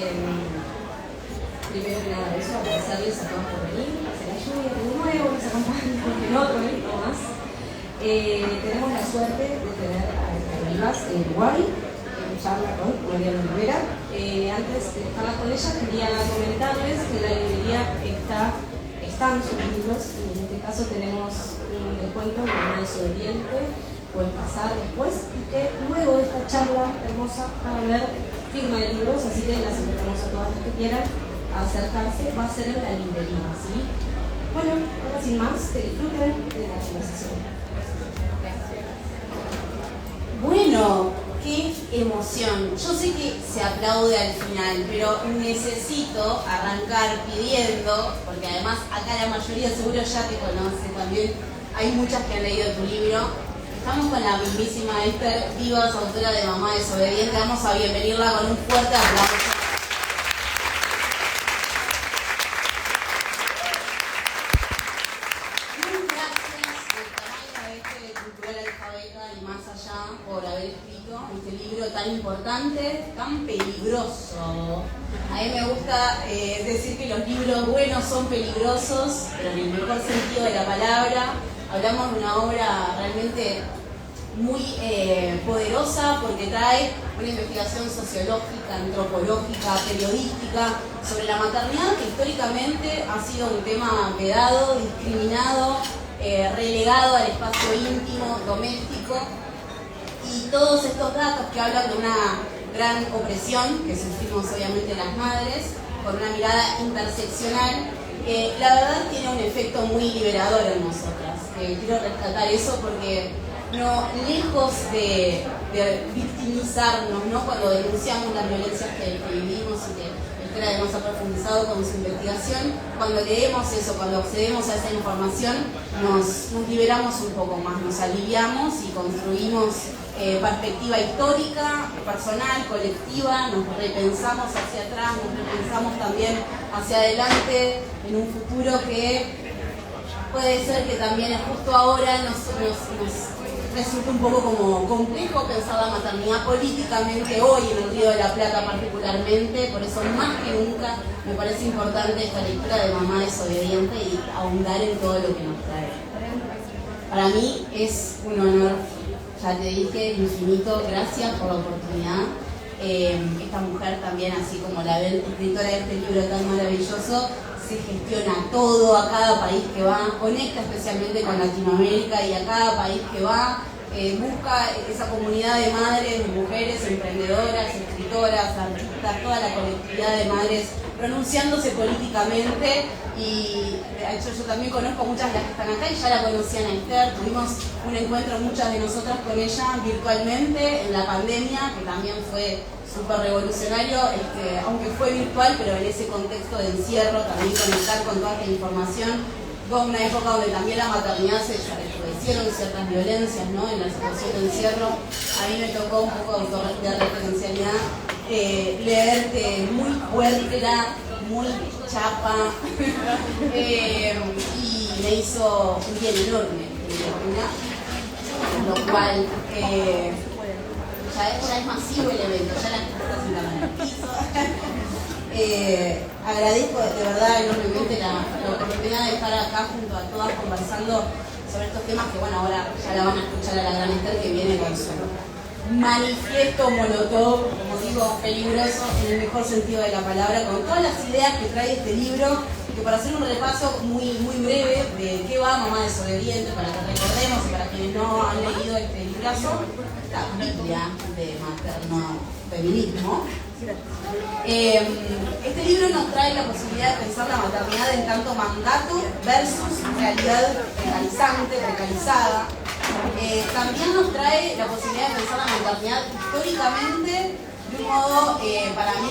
Primero que nada, eso, agradecerles a todos por venir, hacer la lluvia de nuevo, nos acompañan en otro evento más. Tenemos la suerte de tener a Rivas en Uruguay, en charla con Mariana Rivera. Antes de estar con ella, quería comentarles que en la librería están sus libros, y en este caso tenemos un descuento de una desobediente, pueden pasar después, y que luego de esta charla hermosa van a ver firma de libros, así que las invitamos a todas las que quieran a acercarse, va a ser en la librería, ¿sí? Bueno, ahora sin más, que disfruten de la conversación. Bueno, qué emoción. Yo sé que se aplaude al final, pero necesito arrancar pidiendo, porque además acá la mayoría seguro ya te conoce también, hay muchas que han leído tu libro. Estamos con la mismísima Esther Vivas, autora de Mamá Desobediente. Vamos a bienvenirla con un fuerte aplauso. Y más allá por haber escrito este libro tan importante, tan peligroso. A mí me gusta decir que los libros buenos son peligrosos, pero en el mejor sentido de la palabra. Hablamos de una obra realmente muy poderosa porque trae una investigación sociológica, antropológica, periodística sobre la maternidad, que históricamente ha sido un tema vedado, discriminado, relegado al espacio íntimo, doméstico, y todos estos datos que hablan de una gran opresión que sufrimos obviamente las madres, con una mirada interseccional, la verdad tiene un efecto muy liberador en nosotras. Quiero rescatar eso porque lejos de victimizarnos, ¿no? Cuando denunciamos las violencias que vivimos y que además ha profundizado con su investigación, cuando leemos eso, cuando accedemos a esa información, nos liberamos un poco más, nos aliviamos y construimos perspectiva histórica, personal, colectiva, nos repensamos hacia atrás, nos repensamos también hacia adelante en un futuro que puede ser que también justo ahora nos resulta un poco como complejo pensar la maternidad políticamente hoy en el Río de la Plata particularmente. Por eso más que nunca me parece importante esta lectura de Mamá Desobediente y ahondar en todo lo que nos trae. Para mí es un honor, ya te dije, infinito, gracias por la oportunidad. Esta mujer también, así como la escritora de este libro tan maravilloso, se gestiona todo a cada país que va, conecta especialmente con Latinoamérica y a cada país que va, busca esa comunidad de madres, de mujeres, emprendedoras, escritoras, artistas, toda la colectividad de madres pronunciándose políticamente. Y de hecho yo también conozco muchas de las que están acá y ya la conocían a Esther. Tuvimos un encuentro muchas de nosotras con ella virtualmente en la pandemia, que también fue súper revolucionario, aunque fue virtual, pero en ese contexto de encierro, también conectar con toda esta información. Fue una época donde también la maternidad se recrudecieron ciertas violencias, ¿no? En la situación de encierro. A mí me tocó un poco de referencialidad, leerte muy puerta, muy chapa, y me hizo un bien enorme, lo cual ya es masivo el evento, ya la gente está sentada en el piso. Agradezco de verdad enormemente la oportunidad de estar acá junto a todas conversando sobre estos temas que, bueno, ahora ya la van a escuchar a la gran Esther que viene con su manifiesto molotov, como digo, peligroso en el mejor sentido de la palabra, con todas las ideas que trae este libro, que para hacer un repaso muy breve de qué va Mamá Desobediente, para que recordemos y para quienes no han leído este librazo, la Biblia de materno feminismo. Este libro nos trae la posibilidad de pensar la maternidad en tanto mandato versus realidad precarizada. También nos trae la posibilidad de pensar la maternidad históricamente de un modo, para mí,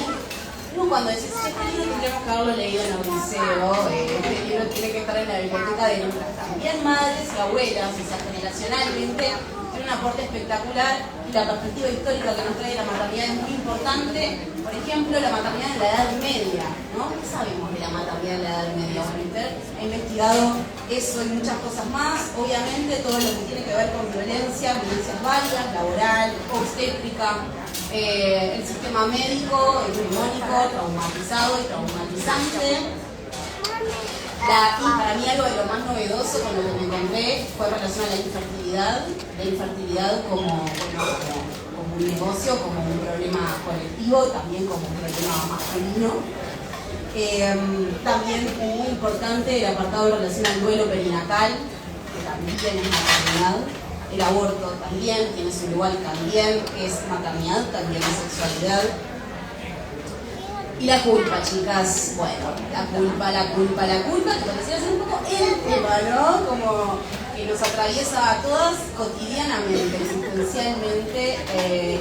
cuando decís, este libro tendríamos que haberlo leído en el liceo, este libro tiene que estar en la biblioteca de nuestras también madres y abuelas, o sea, generacionalmente, tiene un aporte espectacular, y la perspectiva histórica que nos trae la maternidad es muy importante. Por ejemplo, la maternidad en la Edad Media, ¿no? ¿Qué sabemos de la maternidad en la Edad Media? He investigado eso y muchas cosas más, obviamente todo lo que tiene que ver con violencias varias, laboral, obstétrica, el sistema médico, hegemónico, traumatizado y traumatizante. Y para mí algo de lo más novedoso con lo que me encontré fue en relación a la infertilidad como un negocio, como un problema colectivo, también como un problema masculino. También muy importante el apartado en relación al duelo perinatal, que también es maternidad. El aborto también tiene su lugar, también es maternidad, también es sexualidad. Y la culpa, chicas, bueno, la culpa, que parecía ser un poco el tema, ¿no? Como que nos atraviesa a todas cotidianamente, existencialmente,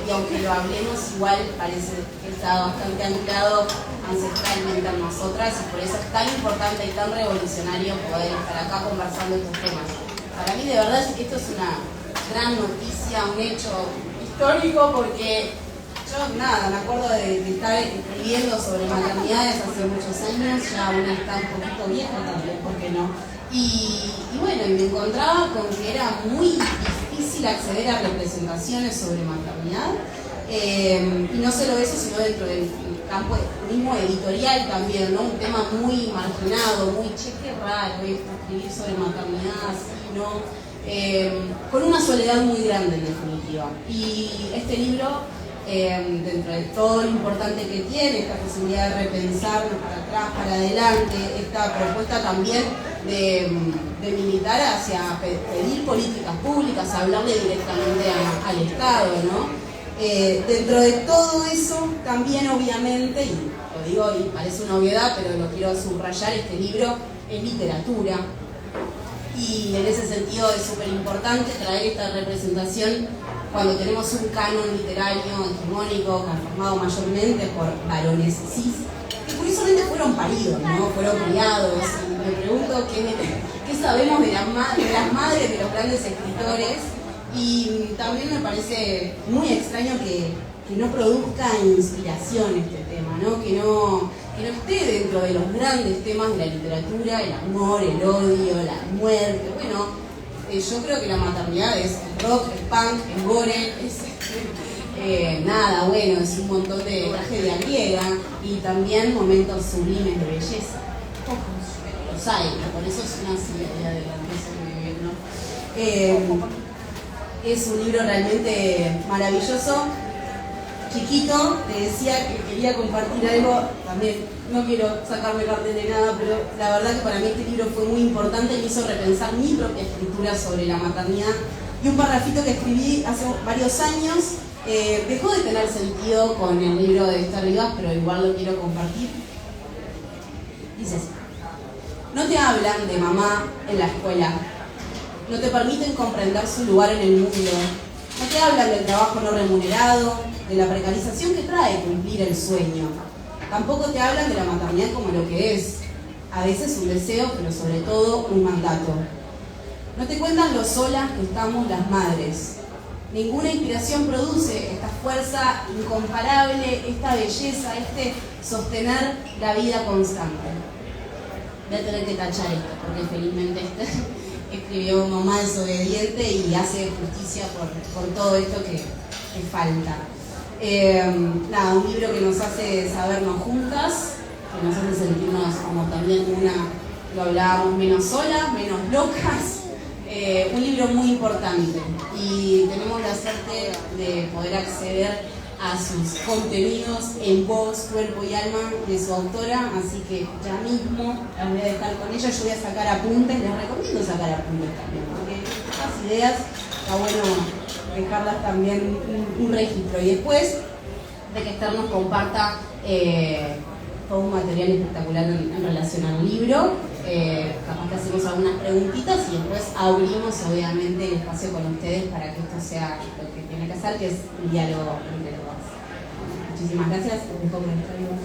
y aunque lo hablemos, igual parece que está bastante anclado ancestralmente en nosotras, y por eso es tan importante y tan revolucionario poder estar acá conversando estos temas. Para mí, de verdad, esto es una gran noticia, un hecho histórico, porque yo nada, me acuerdo de estar escribiendo sobre maternidades hace muchos años, ya una está un poquito vieja también, ¿por qué no? Y bueno, y me encontraba con que era muy difícil acceder a representaciones sobre maternidad, y no solo eso, sino dentro del campo mismo editorial también, ¿no? Un tema muy marginado, muy qué raro esto, escribir sobre maternidad, así, ¿no? Con una soledad muy grande en definitiva. Y este libro, dentro de todo lo importante que tiene, esta posibilidad de repensarnos para atrás, para adelante, esta propuesta también de militar hacia pedir políticas públicas, hablarle directamente al Estado, ¿no? Dentro de todo eso, también obviamente, y lo digo y parece una obviedad, pero lo quiero subrayar, este libro es literatura. Y en ese sentido es súper importante traer esta representación cuando tenemos un canon literario hegemónico conformado mayormente por varones cis, que curiosamente fueron paridos, ¿no? Fueron criados. Y me pregunto qué sabemos de las madres de los grandes escritores, y también me parece muy extraño que no produzca inspiración este tema, ¿no? Que no esté dentro de los grandes temas de la literatura, el amor, el odio, la muerte. Bueno, yo creo que la maternidad es el rock, el punk, el gore, nada, bueno, es un montón de tragedia griega y también momentos sublimes de belleza. Pocos, pero los hay, por eso es una idea de la ¿no? Es un libro realmente maravilloso. Chiquito, te decía que quería compartir algo, también no quiero sacarme cartel de nada, pero la verdad que para mí este libro fue muy importante y me hizo repensar mi propia escritura sobre la maternidad. Y un parrafito que escribí hace varios años dejó de tener sentido con el libro de Esther Rivas, pero igual lo quiero compartir. Dice así: no te hablan de mamá en la escuela, no te permiten comprender su lugar en el mundo, no te hablan del trabajo no remunerado, de la precarización que trae cumplir el sueño. Tampoco te hablan de la maternidad como lo que es, a veces un deseo, pero sobre todo un mandato. No te cuentan lo solas que estamos las madres. Ninguna inspiración produce esta fuerza incomparable, esta belleza, este sostener la vida constante. Voy a tener que tachar esto, porque felizmente escribió Mamá desobediente y hace justicia por todo esto que falta. Nada, un libro que nos hace sabernos juntas, que nos hace sentirnos como también lo hablábamos, menos solas, menos locas. Un libro muy importante y tenemos la suerte de poder acceder a sus contenidos en voz, cuerpo y alma de su autora, así que ya mismo las voy a dejar con ella. Yo voy a sacar apuntes, les recomiendo sacar apuntes también, porque estas ideas está bueno dejarlas también un registro. Y después de que Esther nos comparta todo un material espectacular en relación al libro, capaz que hacemos algunas preguntitas y después abrimos obviamente el espacio con ustedes para que esto sea lo que tiene que hacer, que es un diálogo entre los dos. Muchísimas gracias, los dejo con Esther Rivas.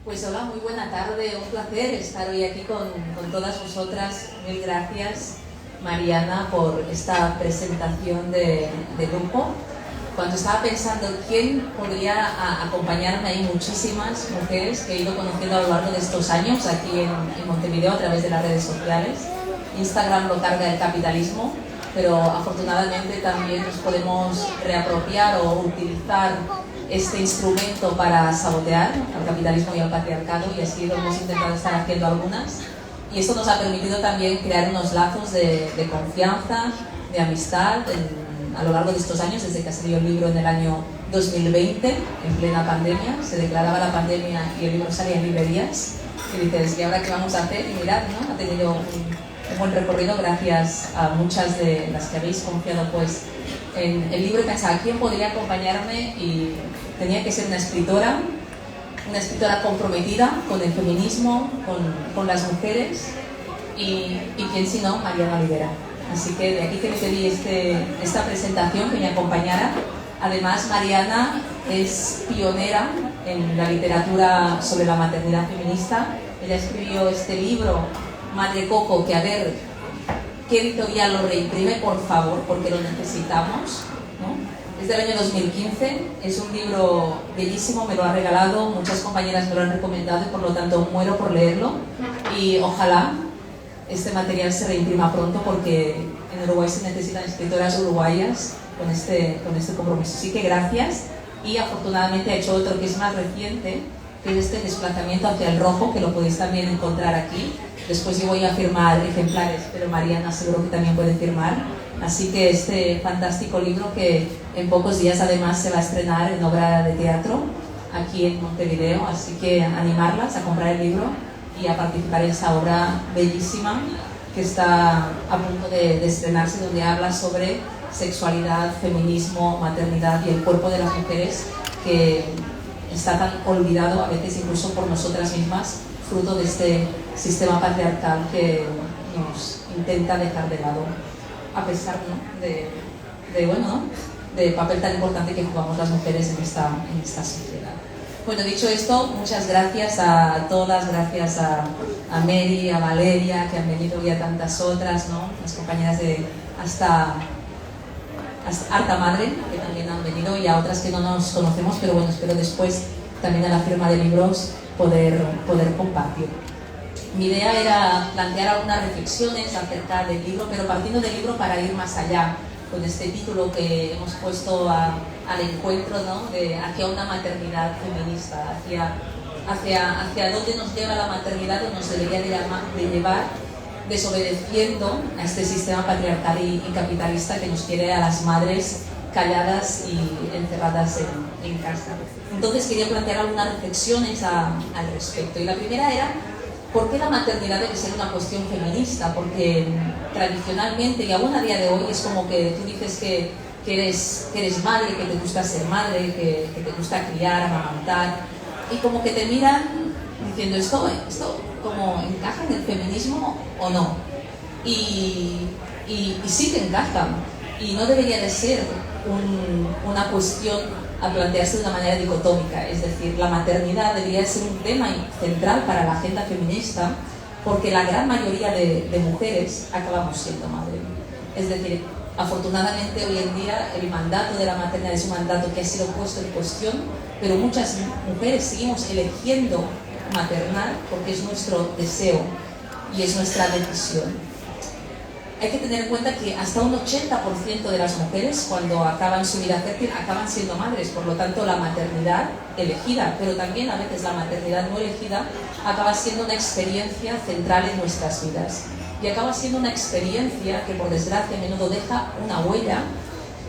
Pues hola, muy buena tarde, un placer estar hoy aquí con todas vosotras. Mil gracias, Mariana, por esta presentación de grupo. cuando estaba pensando quién podría acompañarme, hay muchísimas mujeres que he ido conociendo a lo largo de estos años aquí en Montevideo a través de las redes sociales. Instagram lo carga el capitalismo, pero afortunadamente también nos podemos reapropiar o utilizar este instrumento para sabotear al capitalismo y al patriarcado, y así lo hemos intentado estar haciendo algunas. Y esto nos ha permitido también crear unos lazos de confianza, de amistad a lo largo de estos años, desde que ha salido el libro en el año 2020, en plena pandemia. Se declaraba la pandemia y el libro salía en librerías. Y dices, ¿y ahora qué vamos a hacer? Y mirad, ¿no? Ha tenido un buen recorrido gracias a muchas de las que habéis confiado pues en el libro. Y pensaba, ¿quién podría acompañarme? Y tenía que ser una escritora comprometida con el feminismo, con las mujeres, y quién si no, Mariana Olivera. Así que de aquí que le pedí esta presentación, que me acompañara. Además, Mariana es pionera en la literatura sobre la maternidad feminista. Ella escribió este libro, Madre Coco, que a ver qué editorial lo reimprime, por favor, porque lo necesitamos, ¿no? Es del año 2015, es un libro bellísimo, me lo ha regalado, muchas compañeras me lo han recomendado y por lo tanto muero por leerlo, y ojalá este material se reimprima pronto, porque en Uruguay se necesitan escritoras uruguayas con este compromiso. Así que gracias. Y afortunadamente ha hecho otro que es más reciente, que es este Desplazamiento hacia el rojo, que lo podéis también encontrar aquí. Después yo voy a firmar ejemplares, pero Mariana seguro que también puede firmar. Así que este fantástico libro, que en pocos días además se va a estrenar en obra de teatro aquí en Montevideo, así que animarlas a comprar el libro y a participar en esa obra bellísima que está a punto de estrenarse, donde habla sobre sexualidad, feminismo, maternidad y el cuerpo de las mujeres, que está tan olvidado a veces incluso por nosotras mismas, fruto de este sistema patriarcal que nos intenta dejar de lado, a pesar, ¿no? del papel tan importante que jugamos las mujeres en esta sociedad. Bueno, dicho esto, muchas gracias a todas, gracias a Mary, a Valeria, que han venido, y a tantas otras, ¿no? Las compañeras de hasta Harta Madre, que también han venido, y a otras que no nos conocemos, pero bueno, espero después también a la firma de libros poder compartir. Mi idea era plantear algunas reflexiones acerca del libro, pero partiendo del libro para ir más allá, con este título que hemos puesto al encuentro, ¿no? Hacia una maternidad feminista, hacia dónde nos lleva la maternidad, o nos debería de llevar, desobedeciendo a este sistema patriarcal y capitalista que nos quiere a las madres calladas y encerradas en casa. Entonces quería plantear algunas reflexiones al respecto. Y la primera era, ¿por qué la maternidad debe ser una cuestión feminista? Porque tradicionalmente, y aún a día de hoy, es como que tú dices que eres madre, que te gusta ser madre, que te gusta criar, amamantar, y como que te miran diciendo, ¿esto como encaja en el feminismo o no? Y sí que encaja, y no debería de ser una cuestión a plantearse de una manera dicotómica. Es decir, la maternidad debería ser un tema central para la agenda feminista, porque la gran mayoría de mujeres acabamos siendo madre. Es decir, afortunadamente hoy en día el mandato de la maternidad es un mandato que ha sido puesto en cuestión, pero muchas mujeres seguimos eligiendo maternar porque es nuestro deseo y es nuestra decisión. Hay que tener en cuenta que hasta un 80% de las mujeres, cuando acaban su vida fértil, acaban siendo madres. Por lo tanto, la maternidad elegida, pero también a veces la maternidad no elegida, acaba siendo una experiencia central en nuestras vidas. Y acaba siendo una experiencia que, por desgracia, a menudo deja una huella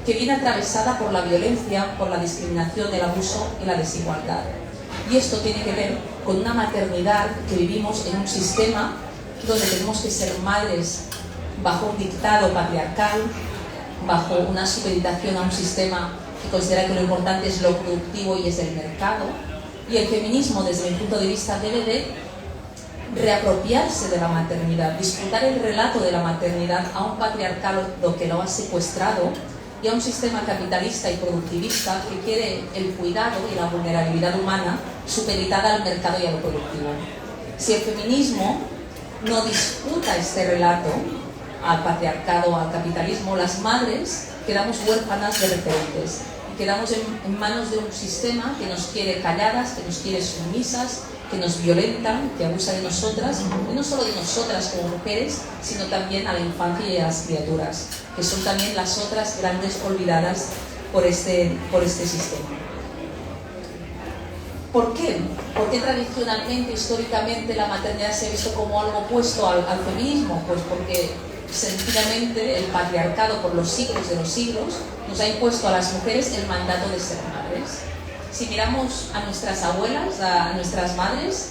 que viene atravesada por la violencia, por la discriminación, el abuso y la desigualdad. Y esto tiene que ver con una maternidad que vivimos en un sistema donde tenemos que ser madres bajo un dictado patriarcal, bajo una supeditación a un sistema que considera que lo importante es lo productivo y es el mercado. Y el feminismo, desde mi punto de vista, debe de reapropiarse de la maternidad, disputar el relato de la maternidad a un patriarcado que lo ha secuestrado y a un sistema capitalista y productivista que quiere el cuidado y la vulnerabilidad humana supeditada al mercado y a lo productivo. Si el feminismo no disputa este relato al patriarcado, al capitalismo, las madres quedamos huérfanas de referentes. quedamos en manos de un sistema que nos quiere calladas, que nos quiere sumisas, que nos violenta, que abusa de nosotras, y no solo de nosotras como mujeres, sino también a la infancia y a las criaturas, que son también las otras grandes olvidadas por este sistema. ¿Por qué? ¿Por qué tradicionalmente, históricamente, la maternidad se ha visto como algo opuesto al feminismo? Pues porque sencillamente el patriarcado por los siglos de los siglos nos ha impuesto a las mujeres el mandato de ser madres. Si miramos a nuestras abuelas, a nuestras madres,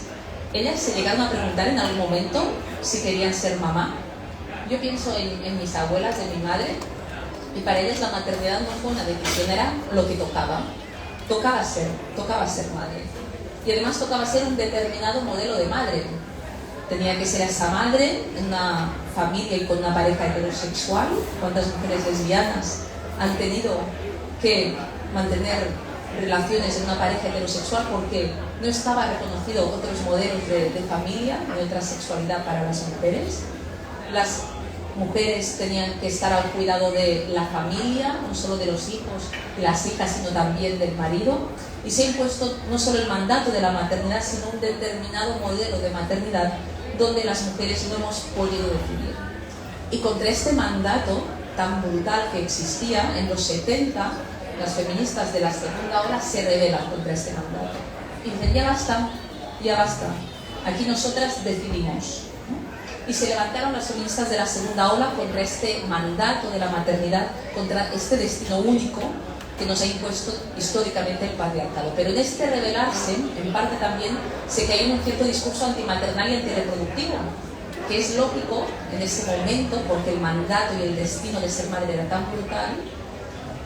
ellas se llegaron a preguntar en algún momento si querían ser mamá. Yo pienso en mis abuelas, de mi madre, y para ellas la maternidad no fue una decisión, era lo que tocaba. Tocaba ser madre. Y además tocaba ser un determinado modelo de madre. Tenía que ser esa madre en una familia y con una pareja heterosexual. ¿Cuántas mujeres lesbianas han tenido que mantener relaciones en una pareja heterosexual porque no estaba reconocido otros modelos de familia ni otra sexualidad para las mujeres? Las mujeres tenían que estar al cuidado de la familia, no solo de los hijos y las hijas, sino también del marido. Y se ha impuesto no solo el mandato de la maternidad, sino un determinado modelo de maternidad donde las mujeres no hemos podido decidir. Y contra este mandato tan brutal que existía en los 70, las feministas de la segunda ola se rebelan contra este mandato. Y dicen, ya basta, aquí nosotras decidimos. Y se levantaron las feministas de la segunda ola contra este mandato de la maternidad, contra este destino único que nos ha impuesto históricamente el patriarcado. Pero en este rebelarse, en parte también se cayó en un cierto discurso antimaternal y antirreproductivo, que es lógico en ese momento, porque el mandato y el destino de ser madre era tan brutal,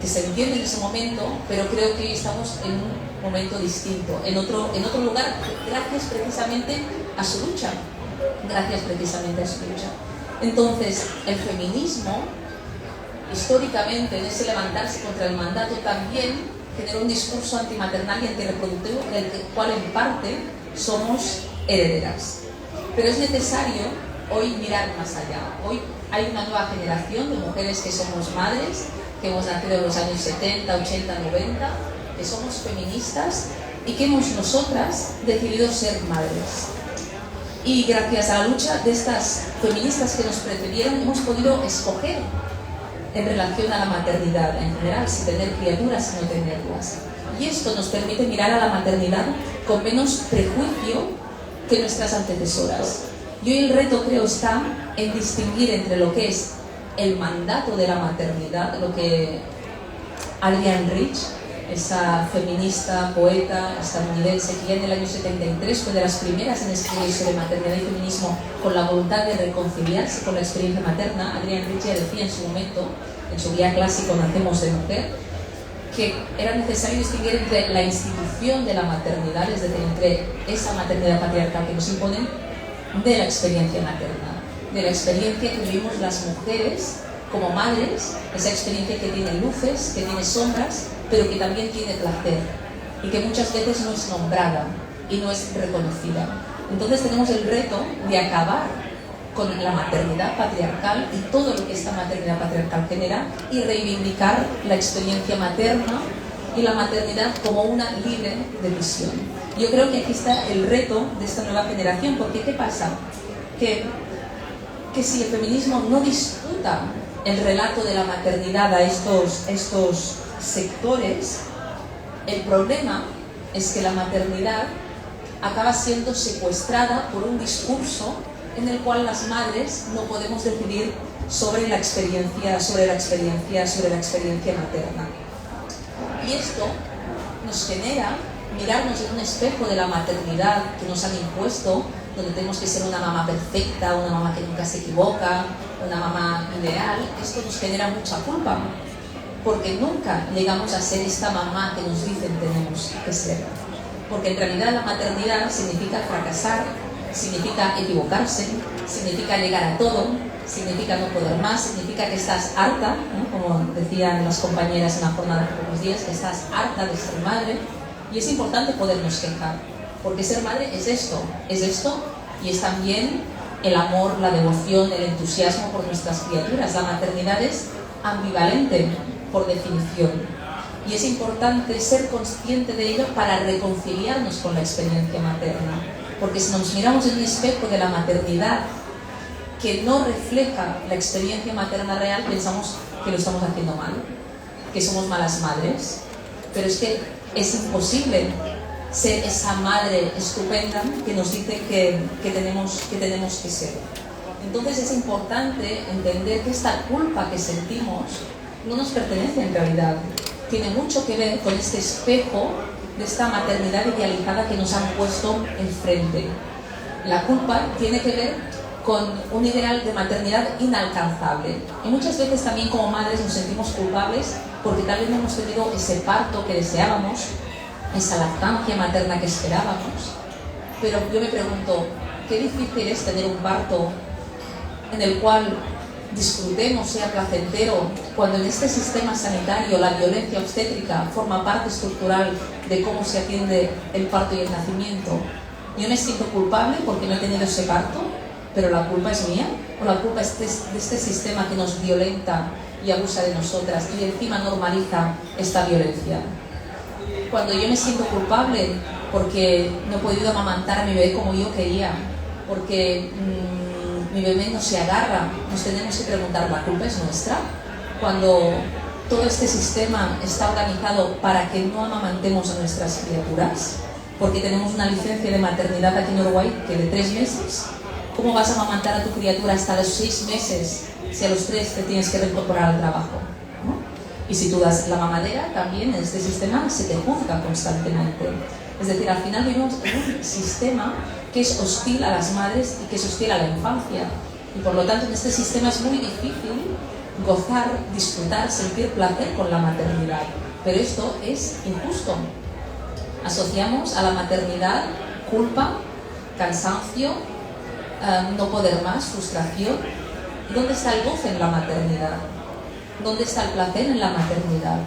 que se entiende en ese momento, pero creo que hoy estamos en un momento distinto, en otro lugar, gracias precisamente a su lucha. Entonces, el feminismo, históricamente, en ese levantarse contra el mandato, también generó un discurso antimaternal y antirreproductivo del cual en parte somos herederas. Pero es necesario hoy mirar más allá. Hoy hay una nueva generación de mujeres que somos madres, que hemos nacido en los años 70, 80, 90, que somos feministas y que hemos nosotras decidido ser madres. Y gracias a la lucha de estas feministas que nos precedieron, hemos podido escoger en relación a la maternidad en general, si tener criaturas y no tenerlas. Y esto nos permite mirar a la maternidad con menos prejuicio que nuestras antecesoras. Y hoy el reto, creo, está en distinguir entre lo que es el mandato de la maternidad, lo que Adrienne Rich, esa feminista, poeta estadounidense que ya en el año 73 fue de las primeras en escribir sobre maternidad y feminismo con la voluntad de reconciliarse con la experiencia materna. Adrienne Rich ya decía en su momento, en su guía clásico Nacemos de Mujer, que era necesario distinguir entre la institución de la maternidad, es decir, entre esa maternidad patriarcal que nos imponen, de la experiencia materna, de la experiencia que vivimos las mujeres como madres, esa experiencia que tiene luces, que tiene sombras, pero que también tiene placer y que muchas veces no es nombrada y no es reconocida. Entonces tenemos el reto de acabar con la maternidad patriarcal y todo lo que esta maternidad patriarcal genera y reivindicar la experiencia materna y la maternidad como una libre decisión. Yo creo que aquí está el reto de esta nueva generación, porque ¿qué pasa? Que si el feminismo no disputa el relato de la maternidad a estos sectores, el problema es que la maternidad acaba siendo secuestrada por un discurso en el cual las madres no podemos decidir sobre la experiencia materna. Y esto nos genera mirarnos en un espejo de la maternidad que nos han impuesto, donde tenemos que ser una mamá perfecta, una mamá que nunca se equivoca, una mamá ideal. Esto nos genera mucha culpa, porque nunca llegamos a ser esta mamá que nos dicen tenemos que ser. Porque en realidad la maternidad significa fracasar, significa equivocarse, significa llegar a todo, significa no poder más, significa que estás harta, ¿no? Como decían las compañeras en la jornada de pocos días, que estás harta de ser madre. Y es importante podernos quejar, porque ser madre es esto, y es también el amor, la devoción, el entusiasmo por nuestras criaturas. La maternidad es ambivalente por definición. Y es importante ser consciente de ello para reconciliarnos con la experiencia materna. Porque si nos miramos en un espejo de la maternidad que no refleja la experiencia materna real, pensamos que lo estamos haciendo mal, que somos malas madres. Pero es que es imposible ser esa madre estupenda que nos dice que tenemos que ser. Entonces es importante entender que esta culpa que sentimos no nos pertenece en realidad. Tiene mucho que ver con este espejo de esta maternidad idealizada que nos han puesto enfrente. La culpa tiene que ver con un ideal de maternidad inalcanzable. Y muchas veces también como madres nos sentimos culpables porque tal vez no hemos tenido ese parto que deseábamos, esa lactancia materna que esperábamos. Pero yo me pregunto, qué difícil es tener un parto en el cual disfrutemos, sea placentero, cuando en este sistema sanitario la violencia obstétrica forma parte estructural de cómo se atiende el parto y el nacimiento. Yo me siento culpable porque no he tenido ese parto, pero la culpa es mía, o la culpa es de este sistema que nos violenta y abusa de nosotras y encima normaliza esta violencia. Cuando yo me siento culpable porque no he podido amamantar a mi bebé como yo quería, porque mi bebé no se agarra, nos tenemos que preguntar, ¿la culpa es nuestra? Cuando todo este sistema está organizado para que no amamantemos a nuestras criaturas, porque tenemos una licencia de maternidad aquí en Uruguay que de 3 meses. ¿Cómo vas a amamantar a tu criatura hasta los 6 meses si a los 3 te tienes que reincorporar al trabajo? ¿No? Y si tú das la mamadera, también en este sistema se te juzga constantemente. Es decir, al final vivimos en un sistema que es hostil a las madres y que es hostil a la infancia. Y por lo tanto en este sistema es muy difícil gozar, disfrutar, sentir placer con la maternidad. Pero esto es injusto. Asociamos a la maternidad culpa, cansancio, no poder más, frustración. ¿Dónde está el goce en la maternidad? ¿Dónde está el placer en la maternidad?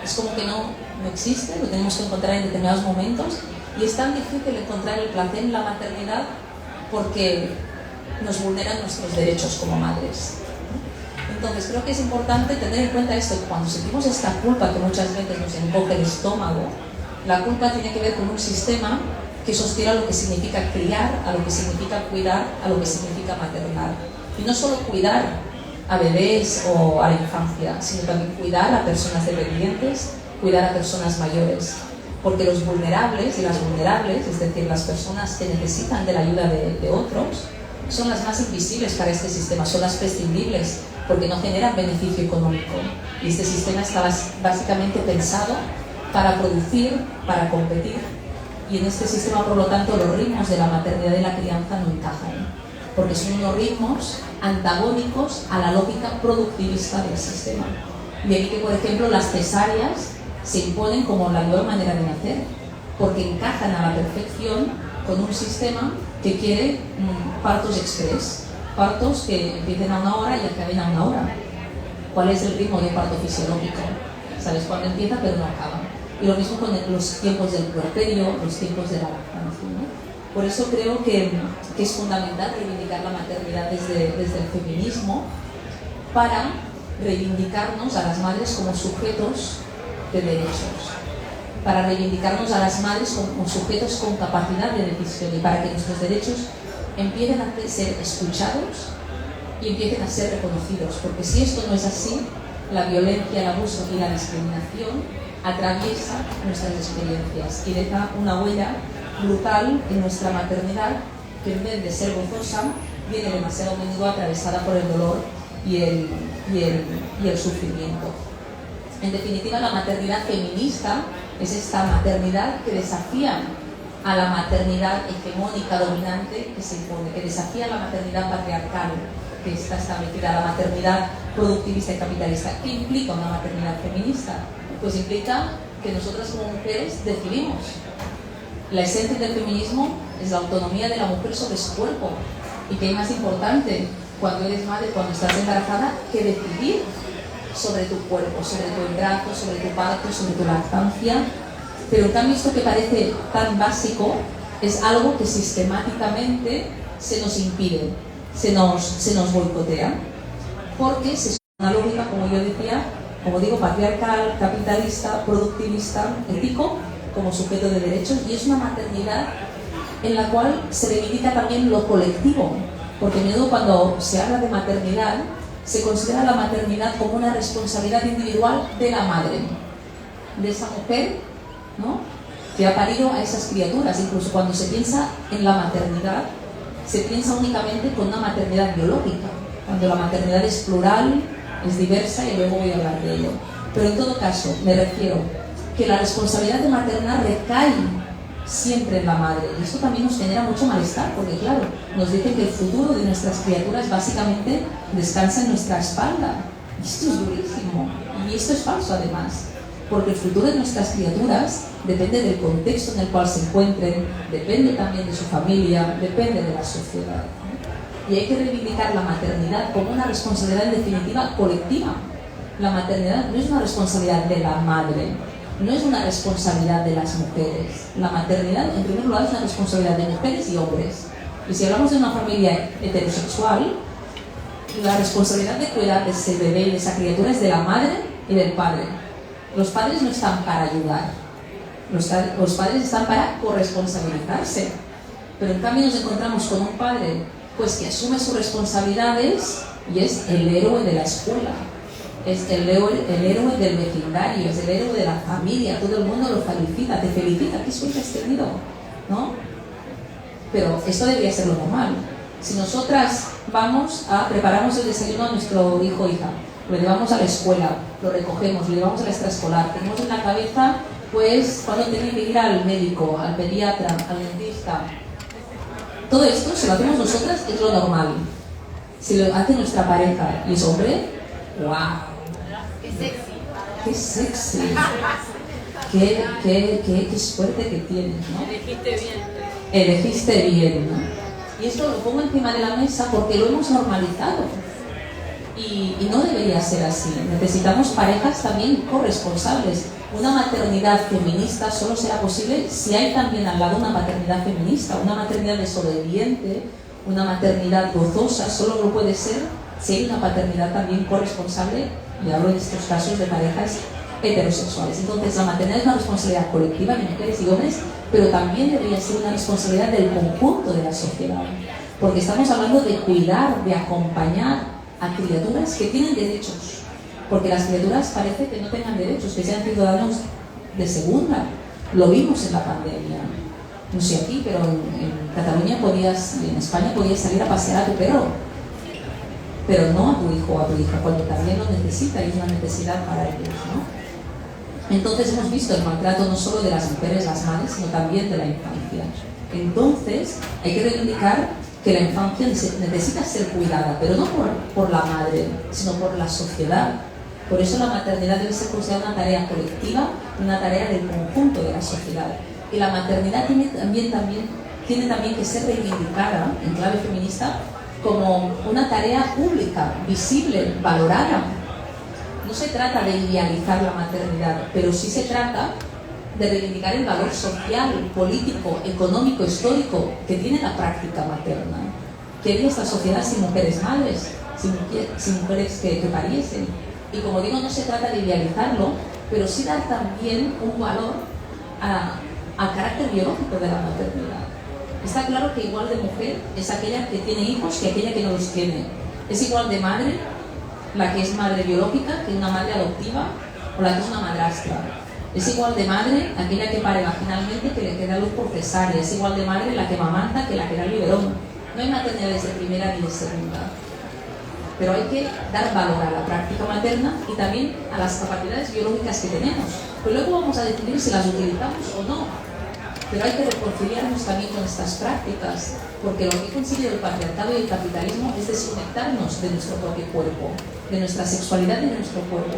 Es como que no existe, lo tenemos que encontrar en determinados momentos, y es tan difícil encontrar el placer en la maternidad porque nos vulneran nuestros derechos como madres. Entonces creo que es importante tener en cuenta esto, que cuando sentimos esta culpa que muchas veces nos encoge el estómago, la culpa tiene que ver con un sistema que sostiene a lo que significa criar, a lo que significa cuidar, a lo que significa maternar. Y no solo cuidar a bebés o a la infancia, sino también cuidar a personas dependientes, cuidar a personas mayores. Porque los vulnerables y las vulnerables, es decir, las personas que necesitan de la ayuda de otros, son las más invisibles para este sistema, son las prescindibles, porque no generan beneficio económico. Y este sistema está básicamente pensado para producir, para competir. Y en este sistema, por lo tanto, los ritmos de la maternidad y la crianza no encajan, porque son unos ritmos antagónicos a la lógica productivista del sistema. De ahí que, por ejemplo, las cesáreas se imponen como la mejor manera de nacer, porque encajan a la perfección con un sistema que quiere partos express, partos que empiecen a 1 hora y acaben a 1 hora. ¿Cuál es el ritmo de parto fisiológico? Sabes cuándo empieza pero no acaba. Y lo mismo con los tiempos del puerperio, los tiempos de la lactancia, ¿no? Por eso creo que es fundamental reivindicar la maternidad desde el feminismo, para reivindicarnos a las madres como sujetos de derechos, para reivindicarnos a las madres como sujetos con capacidad de decisión, y para que nuestros derechos empiecen a ser escuchados y empiecen a ser reconocidos, porque si esto no es así, la violencia, el abuso y la discriminación atraviesa nuestras experiencias y deja una huella brutal en nuestra maternidad, que en vez de ser gozosa, viene demasiado a menudo atravesada por el dolor y el sufrimiento. En definitiva, la maternidad feminista es esta maternidad que desafía a la maternidad hegemónica dominante que se impone, que desafía a la maternidad patriarcal que está establecida, a la maternidad productivista y capitalista. ¿Qué implica una maternidad feminista? Pues implica que nosotras como mujeres decidimos. La esencia del feminismo es la autonomía de la mujer sobre su cuerpo. ¿Y qué es más importante cuando eres madre, cuando estás embarazada, que decidir sobre tu cuerpo, sobre tu embarazo, sobre tu parto, sobre tu lactancia? Pero en cambio esto que parece tan básico es algo que sistemáticamente se nos impide, se nos boicotea, porque se es una lógica, como yo decía, como digo, patriarcal, capitalista, productivista, ético, como sujeto de derechos, y es una maternidad en la cual se reivindica también lo colectivo, porque a menudo cuando se habla de maternidad, se considera la maternidad como una responsabilidad individual de la madre, de esa mujer, ¿no?, que ha parido a esas criaturas. Incluso cuando se piensa en la maternidad, se piensa únicamente con una maternidad biológica, cuando la maternidad es plural, es diversa, y luego voy a hablar de ello. Pero en todo caso, me refiero que la responsabilidad de maternar recae siempre en la madre, y esto también nos genera mucho malestar, porque claro, nos dicen que el futuro de nuestras criaturas básicamente descansa en nuestra espalda, y esto es durísimo, y esto es falso además, porque el futuro de nuestras criaturas depende del contexto en el cual se encuentren, depende también de su familia, depende de la sociedad, ¿no? Y hay que reivindicar la maternidad como una responsabilidad en definitiva colectiva. La maternidad no es una responsabilidad de la madre, no es una responsabilidad de las mujeres. La maternidad, en primer lugar, es una responsabilidad de mujeres y hombres. Y si hablamos de una familia heterosexual, la responsabilidad de cuidar de ese bebé y de esa criatura es de la madre y del padre. Los padres no están para ayudar, los padres están para corresponsabilizarse. Pero en cambio nos encontramos con un padre pues que asume sus responsabilidades y es el héroe de la escuela, es el héroe del vecindario, es el héroe de la familia, todo el mundo lo felicita, te felicita, qué suerte has tenido, ¿no? Pero esto debería ser lo normal. Si nosotras preparamos el desayuno a nuestro hijo o hija, lo llevamos a la escuela, lo recogemos, lo llevamos a la extraescolar, tenemos en la cabeza pues cuando tiene que ir al médico, al pediatra, al dentista, todo esto, si lo hacemos nosotras, es lo normal. Si lo hace nuestra pareja y es hombre, ¡wow! ¡Qué sexy! ¡Qué suerte que tienes, ¿no? Elegiste bien, ¿no? Y esto lo pongo encima de la mesa porque lo hemos normalizado. Y no debería ser así. Necesitamos parejas también corresponsables. Una maternidad feminista solo será posible si hay también al lado una maternidad feminista, una maternidad desobediente, una maternidad gozosa. Solo lo puede ser si hay una paternidad también corresponsable, y hablo en estos casos de parejas heterosexuales. Entonces la maternidad es una responsabilidad colectiva de mujeres y hombres, pero también debería ser una responsabilidad del conjunto de la sociedad, porque estamos hablando de cuidar, de acompañar a criaturas que tienen derechos, porque las criaturas parece que no tengan derechos, que sean ciudadanos de segunda. Lo vimos en la pandemia, no sé aquí, pero en Cataluña y en España podías salir a pasear a tu perro, pero no a tu hijo o a tu hija, cuando también lo necesita y es una necesidad para ellos, ¿no? Entonces hemos visto el maltrato no solo de las mujeres, las madres, sino también de la infancia. Entonces hay que reivindicar que la infancia necesita ser cuidada, pero no por la madre, sino por la sociedad. Por eso la maternidad debe ser considerada una tarea colectiva, una tarea del conjunto de la sociedad. Y la maternidad tiene también que ser reivindicada, en clave feminista, como una tarea pública, visible, valorada. No se trata de idealizar la maternidad, pero sí se trata de reivindicar el valor social, político, económico, histórico que tiene la práctica materna. ¿Qué haría esta sociedad sin mujeres madres, sin mujeres que pariesen? Y como digo, no se trata de idealizarlo, pero sí dar también un valor al carácter biológico de la maternidad. Está claro que igual de mujer es aquella que tiene hijos que aquella que no los tiene. Es igual de madre la que es madre biológica que una madre adoptiva o la que es una madrastra. Es igual de madre aquella que pare vaginalmente que da luz por cesárea. Es igual de madre la que amamanta que la que da el biberón. No hay maternidades de primera ni de segunda. Pero hay que dar valor a la práctica materna y también a las capacidades biológicas que tenemos. Pero luego vamos a decidir si las utilizamos o no. Pero hay que reconciliarnos también con estas prácticas, porque lo que ha conseguido el patriarcado y el capitalismo es desconectarnos de nuestro propio cuerpo, de nuestra sexualidad y de nuestro cuerpo.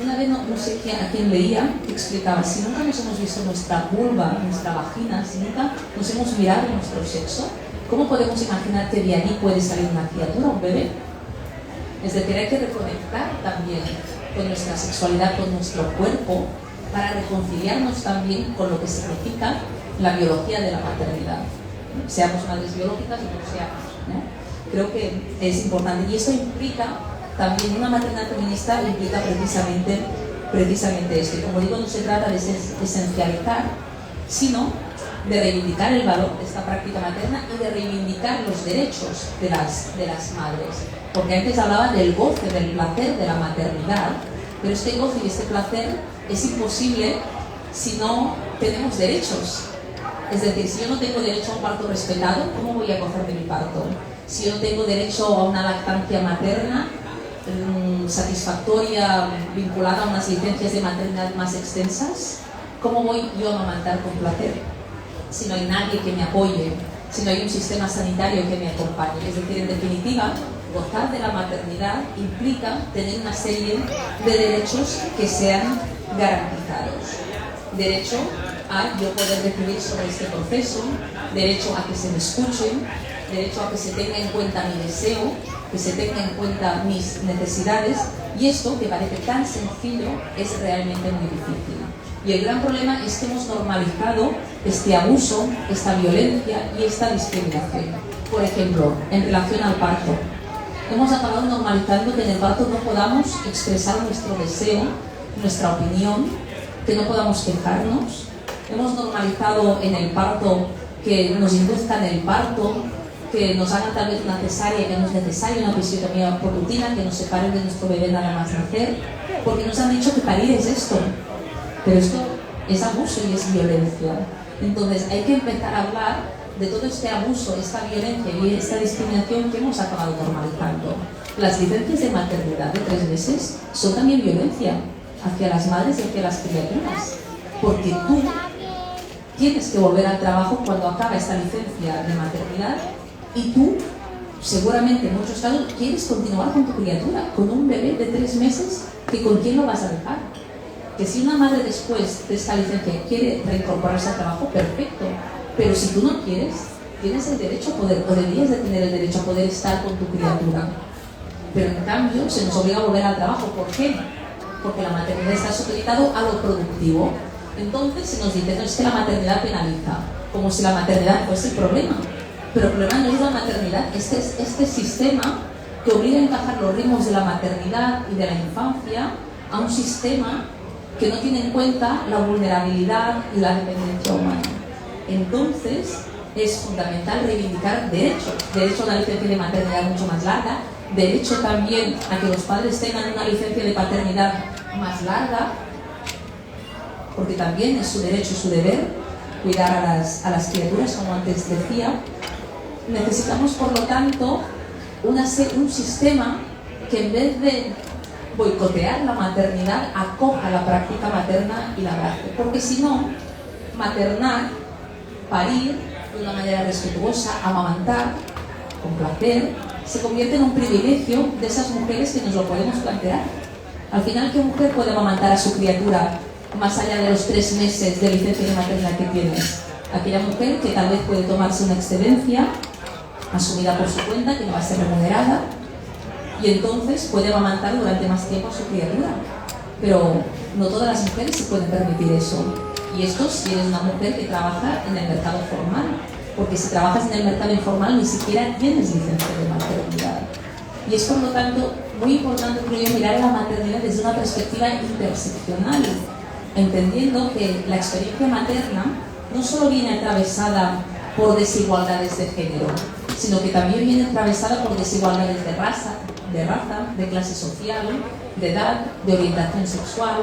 Una vez, no sé a quién leía, explicaba, si nunca nos hemos visto nuestra vulva, nuestra vagina, si nunca nos hemos mirado nuestro sexo, ¿cómo podemos imaginar que de allí puede salir una criatura, un bebé? Es decir, hay que reconectar también con nuestra sexualidad, con nuestro cuerpo, para reconciliarnos también con lo que significa la biología de la maternidad. Seamos madres biológicas o no seamos, ¿no? Creo que es importante. Y esto implica también una maternidad feminista implica precisamente esto. Y como digo, no se trata de esencializar, sino de reivindicar el valor de esta práctica materna y de reivindicar los derechos de las madres. Porque antes hablaba del goce, del placer de la maternidad, pero este goce y este placer es imposible si no tenemos derechos. Es decir, si yo no tengo derecho a un parto respetado, ¿cómo voy a gozar de mi parto? Si yo no tengo derecho a una lactancia materna satisfactoria vinculada a unas licencias de maternidad más extensas, ¿cómo voy yo a amamantar con placer? Si no hay nadie que me apoye, si no hay un sistema sanitario que me acompañe. Es decir, en definitiva, gozar de la maternidad implica tener una serie de derechos que sean garantizados. Derecho a yo poder decidir sobre este proceso, derecho a que se me escuchen, derecho a que se tenga en cuenta mi deseo, que se tenga en cuenta mis necesidades, y esto, que parece tan sencillo, es realmente muy difícil. Y el gran problema es que hemos normalizado este abuso, esta violencia y esta discriminación. Por ejemplo, en relación al parto, hemos acabado normalizando que en el parto no podamos expresar nuestro deseo, nuestra opinión, que no podamos quejarnos. Hemos normalizado en el parto que nos induzcan el parto, que nos hagan tal vez una cesárea, que no es necesaria, una episiotomía por rutina, que nos separen de nuestro bebé nada más nacer, porque nos han dicho que parir es esto. Pero esto es abuso y es violencia. Entonces hay que empezar a hablar de todo este abuso, esta violencia y esta discriminación que hemos acabado normalizando. Las licencias de maternidad de 3 meses son también violencia hacia las madres y hacia las criaturas, porque tú tienes que volver al trabajo cuando acaba esta licencia de maternidad y tú, seguramente en muchos casos, quieres continuar con tu criatura, con un bebé de 3 meses, que ¿con quién lo vas a dejar? Que si una madre después de esta licencia quiere reincorporarse al trabajo, perfecto, pero si tú no quieres, tienes el derecho a poder, o deberías de tener el derecho a poder estar con tu criatura. Pero en cambio se nos obliga a volver al trabajo. ¿Por qué? Porque la maternidad está supeditado a lo productivo. Entonces se nos dice, no, es que la maternidad penaliza, como si la maternidad fuese el problema. Pero el problema no es la maternidad, este sistema que obliga a encajar los ritmos de la maternidad y de la infancia a un sistema que no tiene en cuenta la vulnerabilidad y la dependencia humana. Entonces es fundamental reivindicar derechos, derecho a una licencia de maternidad mucho más larga, derecho también a que los padres tengan una licencia de paternidad más larga, porque también es su derecho y su deber cuidar a las criaturas, como antes decía. Necesitamos, por lo tanto, un sistema que en vez de boicotear la maternidad, acoja la práctica materna y la abrace. Porque si no, maternar, parir de una manera respetuosa, amamantar, con placer, se convierte en un privilegio de esas mujeres que nos lo podemos plantear. Al final, ¿qué mujer puede amamantar a su criatura más allá de los 3 meses de licencia de maternidad que tienes? Aquella mujer que tal vez puede tomarse una excedencia asumida por su cuenta, que no va a ser remunerada, y entonces puede amamantar durante más tiempo a su criatura. Pero no todas las mujeres se pueden permitir eso. Y esto si eres una mujer que trabaja en el mercado formal, porque si trabajas en el mercado informal ni siquiera tienes licencia de maternidad. Y es por lo tanto muy importante, creo yo, mirar a la maternidad desde una perspectiva interseccional, entendiendo que la experiencia materna no solo viene atravesada por desigualdades de género, sino que también viene atravesada por desigualdades de raza, de clase social, de edad, de orientación sexual,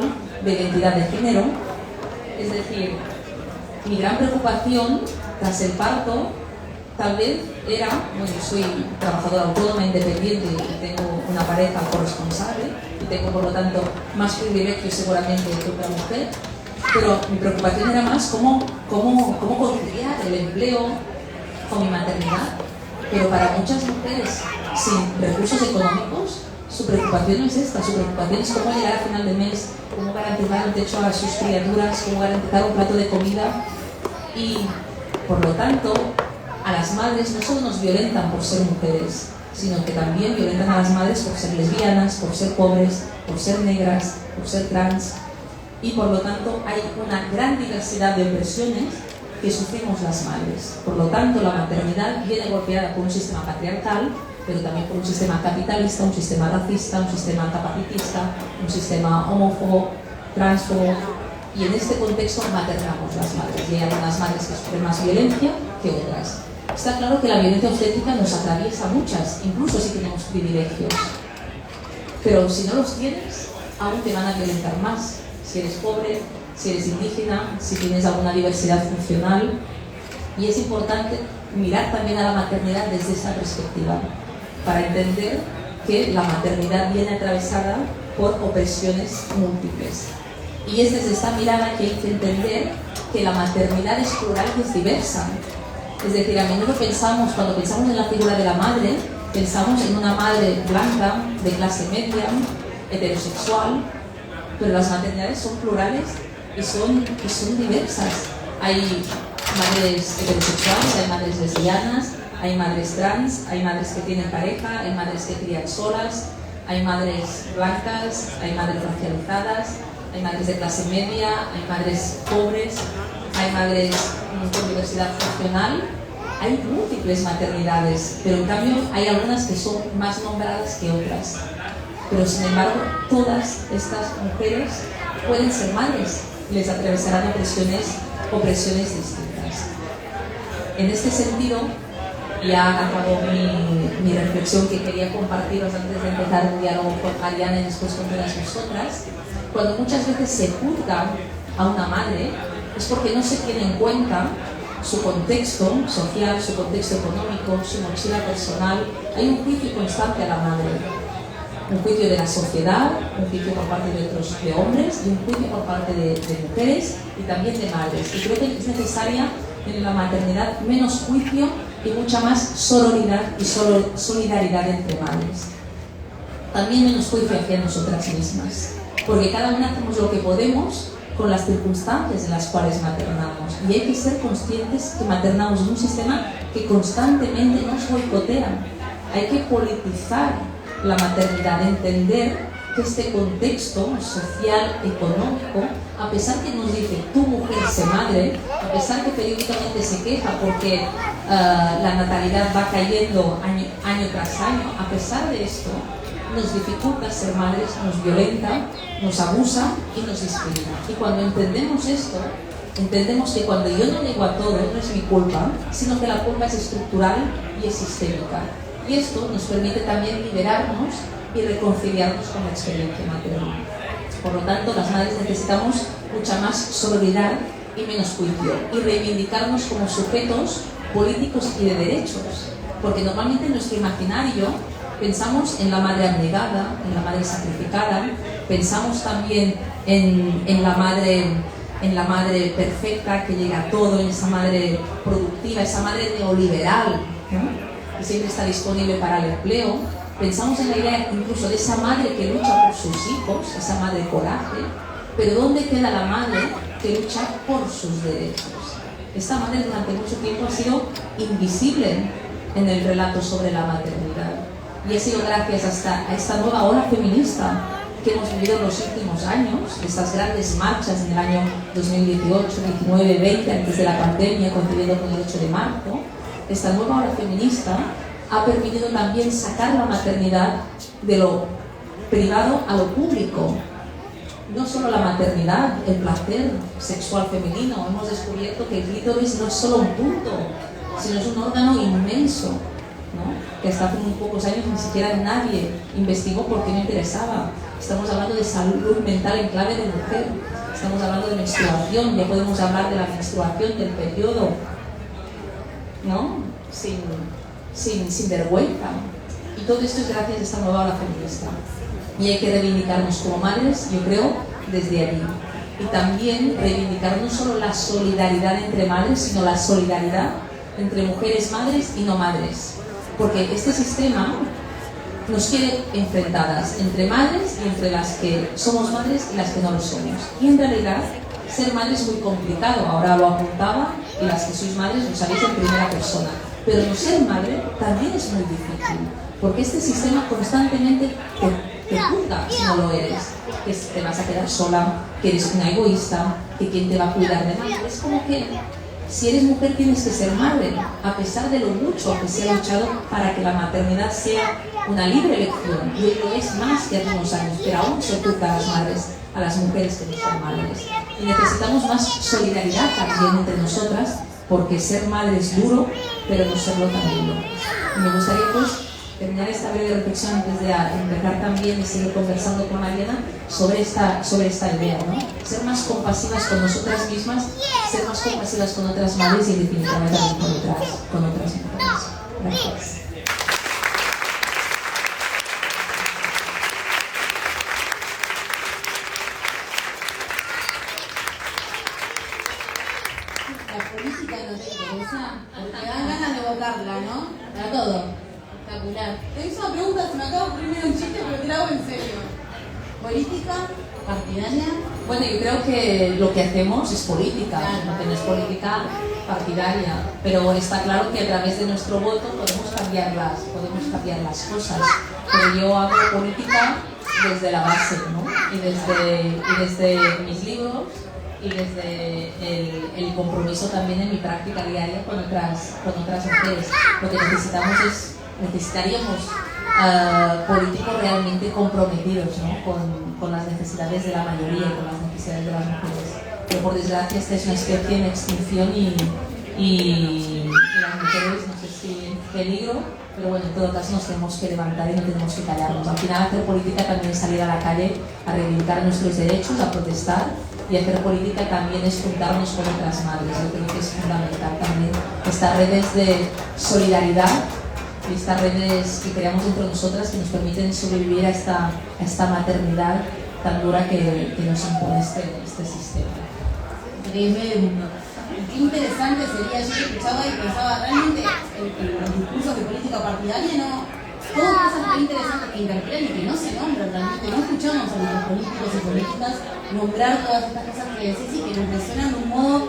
de identidad de género. Es decir, mi gran preocupación tras el parto tal vez era, bueno, yo soy trabajadora autónoma independiente y tengo una pareja corresponsable y tengo por lo tanto más privilegios seguramente que otra mujer, pero mi preocupación era más cómo conciliar el empleo con mi maternidad. Pero para muchas mujeres sin recursos económicos, su preocupación no es esta, su preocupación es cómo llegar a final de mes, cómo garantizar un techo a sus criaturas, cómo garantizar un plato de comida. Y por lo tanto, a las madres no solo nos violentan por ser mujeres, sino que también violentan a las madres por ser lesbianas, por ser pobres, por ser negras, por ser trans. Y por lo tanto hay una gran diversidad de opresiones que sufrimos las madres. Por lo tanto, la maternidad viene golpeada por un sistema patriarcal pero también por un sistema capitalista, un sistema racista, un sistema capacitista, un sistema homófobo, transfobo, y en este contexto maternamos las madres, y hay algunas madres que sufren más violencia que otras. Está claro que la violencia obstétrica nos atraviesa muchas, incluso si tenemos privilegios, pero si no los tienes, aún te van a violentar más, si eres pobre, si eres indígena, si tienes alguna diversidad funcional, y es importante mirar también a la maternidad desde esa perspectiva, para entender que la maternidad viene atravesada por opresiones múltiples. Y es desde esta mirada que hay que entender que la maternidad es plural y es diversa. Es decir, a menudo pensamos, cuando pensamos en la figura de la madre, pensamos en una madre blanca, de clase media, heterosexual, pero las maternidades son plurales y son diversas. Hay madres heterosexuales, hay madres lesbianas, hay madres trans, hay madres que tienen pareja, hay madres que crían solas, hay madres blancas, hay madres racializadas, hay madres de clase media, hay madres pobres, hay madres con diversidad funcional. Hay múltiples maternidades, pero en cambio hay algunas que son más nombradas que otras. Pero sin embargo, todas estas mujeres pueden ser madres y les atravesarán opresiones distintas. En este sentido, ya acabo mi reflexión que quería compartiros antes de empezar un diálogo con Mariana y después con todas vosotras. Cuando muchas veces se juzga a una madre, es porque no se tiene en cuenta su contexto social, su contexto económico, su mochila personal. Hay un juicio constante a la madre, un juicio de la sociedad, un juicio por parte de hombres y un juicio por parte de mujeres y también de madres. Y creo que es necesaria en la maternidad menos juicio y mucha más sororidad y solidaridad entre madres. También menos juicio hacia nosotras mismas, porque cada una hacemos lo que podemos con las circunstancias en las cuales maternamos, y hay que ser conscientes que maternamos en un sistema que constantemente nos boicotea. Hay que politizar la maternidad, entender que este contexto social, económico, a pesar que nos dice tu mujer sé madre, a pesar que periódicamente se queja porque la natalidad va cayendo año tras año, a pesar de esto nos dificulta ser madres, nos violenta, nos abusa y nos discrimina. Y cuando entendemos esto, entendemos que cuando yo no llego a todo no es mi culpa, sino que la culpa es estructural y es sistémica. Y esto nos permite también liberarnos y reconciliarnos con la experiencia materna. Por lo tanto, las madres necesitamos mucha más sororidad y menos juicio, y reivindicarnos como sujetos políticos y de derechos, porque normalmente en nuestro imaginario pensamos en la madre abnegada, en la madre sacrificada, pensamos también en la madre perfecta que llega a todo, en esa madre productiva, esa madre neoliberal, ¿no?, que siempre está disponible para el empleo. Pensamos en la idea incluso de esa madre que lucha por sus hijos, esa madre coraje, pero ¿dónde queda la madre que lucha por sus derechos? Esta madre durante mucho tiempo ha sido invisible en el relato sobre la maternidad, y ha sido gracias a esta nueva ola feminista que hemos vivido en los últimos años, estas grandes marchas en el año 2018, 19, 20, antes de la pandemia, coincidiendo con el 8 de marzo. Esta nueva ola feminista ha permitido también sacar la maternidad de lo privado a lo público. No solo la maternidad, el placer sexual femenino. Hemos descubierto que el clítoris no es solo un punto, sino es un órgano inmenso, ¿no?, que hasta hace muy pocos años ni siquiera nadie investigó porque no interesaba. Estamos hablando de salud mental en clave de mujer, estamos hablando de menstruación, ya podemos hablar de la menstruación, del periodo, ¿no?, sin vergüenza. Y todo esto es gracias a esta nueva ola feminista. Y hay que reivindicarnos como madres, yo creo, desde allí. Y también reivindicar no solo la solidaridad entre madres, sino la solidaridad entre mujeres madres y no madres. Porque este sistema nos quiere enfrentadas entre madres y entre las que somos madres y las que no lo somos. Y en realidad, ser madre es muy complicado. Ahora lo apuntaba, y las que sois madres lo sabéis en primera persona. Pero no ser madre también es muy difícil, porque este sistema constantemente te juzga si no lo eres, que te vas a quedar sola, que eres una egoísta, que quién te va a cuidar de madre. Es como que si eres mujer tienes que ser madre, a pesar de lo mucho que se ha luchado para que la maternidad sea una libre elección, y hoy lo es más que hace unos años, pero aún se oculta a las madres, a las mujeres que no son madres. Y necesitamos más solidaridad también entre nosotras, porque ser madre es duro, pero no serlo también duro. Y me gustaría pues terminar esta breve reflexión antes de empezar también y seguir conversando con Mariana sobre esta idea, ¿no? Ser más compasivas con nosotras mismas, ser más compasivas con otras madres y definitivamente también con otras mujeres. Gracias. La política no te interesa, porque dan ganas de votarla, ¿no? Para todo. Espectacular. Te hice una pregunta, se me acaba de ocurrir medio un chiste, pero te la hago en serio. ¿Política partidaria? Bueno, yo creo que lo que hacemos es política, Claro. que no es política partidaria, pero está claro que a través de nuestro voto podemos cambiar las cosas. Pero yo hago política desde la base, ¿no? Y desde mis libros y desde el compromiso también en mi práctica diaria con otras mujeres. Lo que necesitaríamos políticos realmente comprometidos, ¿no? con las necesidades de la mayoría y con las necesidades de las mujeres. Pero por desgracia esta es una especie en extinción y las mujeres, no sé si en peligro, pero bueno, en todo caso nos tenemos que levantar y no tenemos que callarnos. Al final hacer política también es salir a la calle a reivindicar nuestros derechos, a protestar, y hacer política también es juntarnos con otras madres. Yo creo que es fundamental también estas redes de solidaridad y estas redes que creamos entre nosotras que nos permiten sobrevivir a esta maternidad tan dura que nos impone este sistema. Tremendo. Qué interesante sería, yo que escuchaba y pensaba, realmente en los discursos de política partidaria no, todas cosas muy interesantes que interpelan y que no se nombran realmente, no escuchamos a nuestros políticos y políticas nombrar todas estas cosas que decís y que nos resuenan de un modo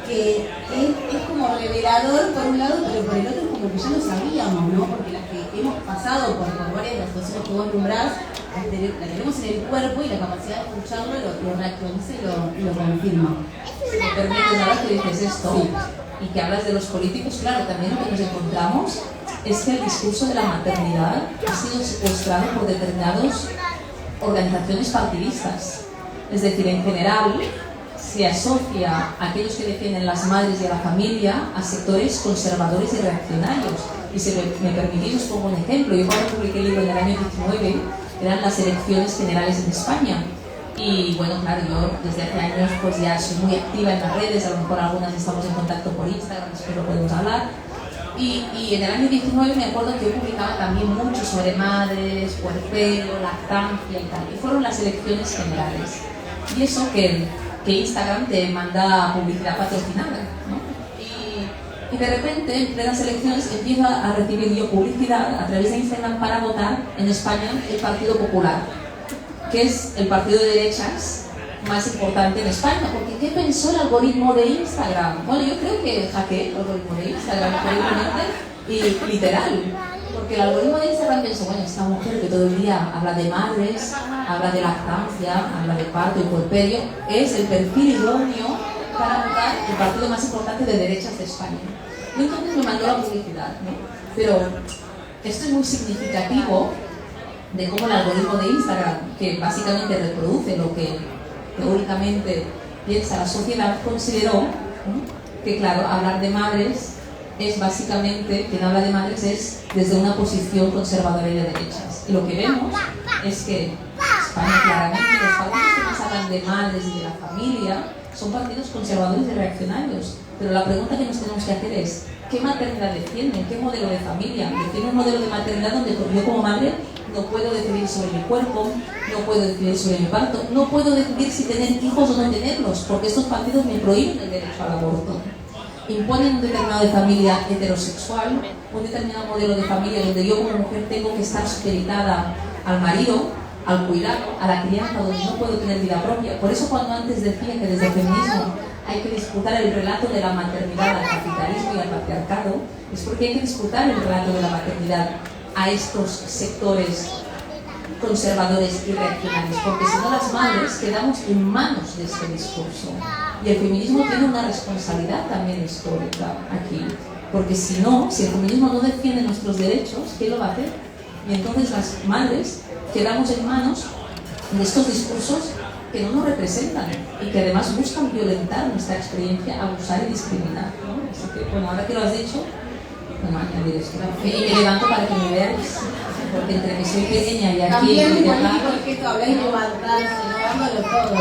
que es como revelador por un lado, pero por el otro es como que ya lo sabíamos, ¿no? Porque las que hemos pasado por varias de las situaciones que vos nombrás, la tenemos en el cuerpo y la capacidad de escucharlo lo reactualiza y lo confirma. Si me permites, ahora que dices esto, Sí. y que hablas de los políticos, claro, también lo que nos encontramos es que el discurso de la maternidad ha sido secuestrado por determinadas organizaciones partidistas. Es decir, en general se asocia a aquellos que defienden las madres y a la familia a sectores conservadores y reaccionarios. Y si me permitís, os pongo un ejemplo. Yo cuando publiqué el libro en el año 19, eran las elecciones generales en España. Y bueno, claro, yo desde hace años pues ya soy muy activa en las redes, a lo mejor algunas estamos en contacto por Instagram, después lo podemos hablar. Y en el año 19 me acuerdo que yo publicaba también mucho sobre madres, puerperio, lactancia y tal. Y fueron las elecciones generales. Y eso que Instagram te manda publicidad patrocinada, ¿no? Y de repente, en las elecciones, empiezo a recibir yo publicidad a través de Instagram para votar en España el Partido Popular, que es el partido de derechas más importante en España. Porque ¿qué pensó el algoritmo de Instagram? Bueno, yo creo que hackeé el algoritmo de Instagram increíblemente y literal. Porque el algoritmo de Instagram pensó, bueno, esta mujer que todo el día habla de madres, habla de lactancia, habla de parto y puerperio, es el perfil idóneo para votar el partido más importante de derechas de España. Y entonces me mandó la publicidad, ¿no? Pero esto es muy significativo de cómo el algoritmo de Instagram, que básicamente reproduce lo que teóricamente piensa la sociedad, consideró que, claro, hablar de madres es básicamente, quien habla de madres es desde una posición conservadora y de derechas. Y lo que vemos es que España claramente, los partidos que más hablan de madres y de la familia son partidos conservadores y reaccionarios. Pero la pregunta que nos tenemos que hacer es, ¿qué maternidad defienden? ¿Qué modelo de familia? ¿Defienden un modelo de maternidad donde yo como madre no puedo decidir sobre mi cuerpo, no puedo decidir sobre mi parto, no puedo decidir si tener hijos o no tenerlos, porque estos partidos me prohíben el derecho al aborto? Imponen un determinado de familia heterosexual, un determinado modelo de familia donde yo como mujer tengo que estar supeditada al marido, al cuidado, a la crianza, donde no puedo tener vida propia. Por eso cuando antes decía que desde el feminismo hay que disputar el relato de la maternidad al capitalismo y al patriarcado, es porque hay que disputar el relato de la maternidad a estos sectores conservadores y reaccionarios, porque si no las madres quedamos en manos de este discurso. Y el feminismo tiene una responsabilidad también histórica aquí, porque si el feminismo no defiende nuestros derechos, ¿quién lo va a hacer? Y entonces las madres quedamos en manos de estos discursos que no nos representan y que además buscan violentar nuestra experiencia, abusar y discriminar, ¿no? Así que, bueno, ahora que lo has dicho, bueno, añadir esto. Y me levanto para que me veáis, porque entre que soy pequeña y aquí... También muy bonito el gesto, habláis de levantarse, no dándolo todo.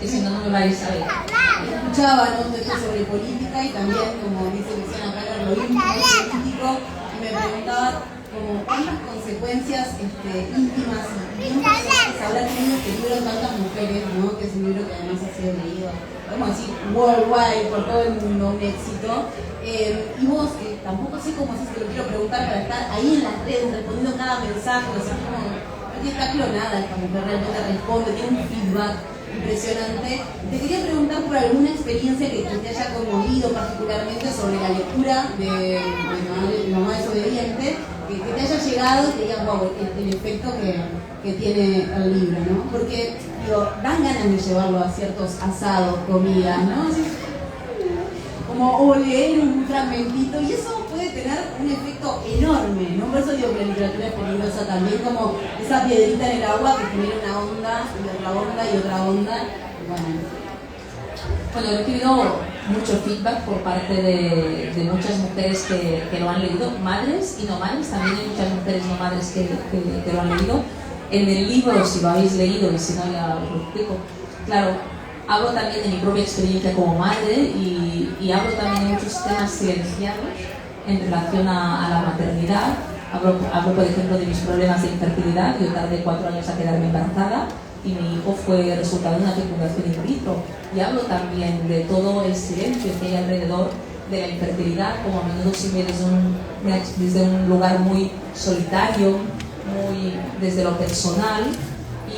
Que si no, no me vais a ver. Escuchaba, ¿no?, un texto sobre política y también, como dice Luciana Carlos, lo vi muy político y me preguntaba como cuántas consecuencias íntimas y bien personales habrá tenido este libro en tantas mujeres, ¿no?, que es un libro que además ha sido leído, podemos decir, worldwide, por todo el mundo, un éxito. Y vos, tampoco sé cómo haces, te lo quiero preguntar para estar ahí en las redes respondiendo cada mensaje, o sea, como, no está clonada esta mujer, realmente responde, tiene un feedback impresionante. Te quería preguntar por alguna experiencia que te haya conmovido particularmente sobre la lectura de Mamá Desobediente, que te haya llegado y te digas, wow, el efecto que tiene el libro, ¿no? Porque, digo, dan ganas de llevarlo a ciertos asados, comidas, ¿no? Como o leer un fragmentito, y eso puede tener un efecto enorme, ¿no? Por eso digo que la literatura es peligrosa también, como esa piedrita en el agua que genera una onda, y otra onda, y otra onda. Bueno, he recibido mucho feedback por parte de muchas mujeres que lo han leído, madres y no madres, también hay muchas mujeres no madres que lo han leído. En el libro, si lo habéis leído, y si no ya os lo explico, claro, hablo también de mi propia experiencia como madre y hablo también de muchos temas silenciados en relación a la maternidad. Hablo, por ejemplo, de mis problemas de infertilidad. Yo tardé 4 años a quedarme embarazada y mi hijo fue resultado de una fecundación in vitro. Y hablo también de todo el silencio que hay alrededor de la infertilidad, como a menudo se ve desde un lugar muy solitario, muy desde lo personal.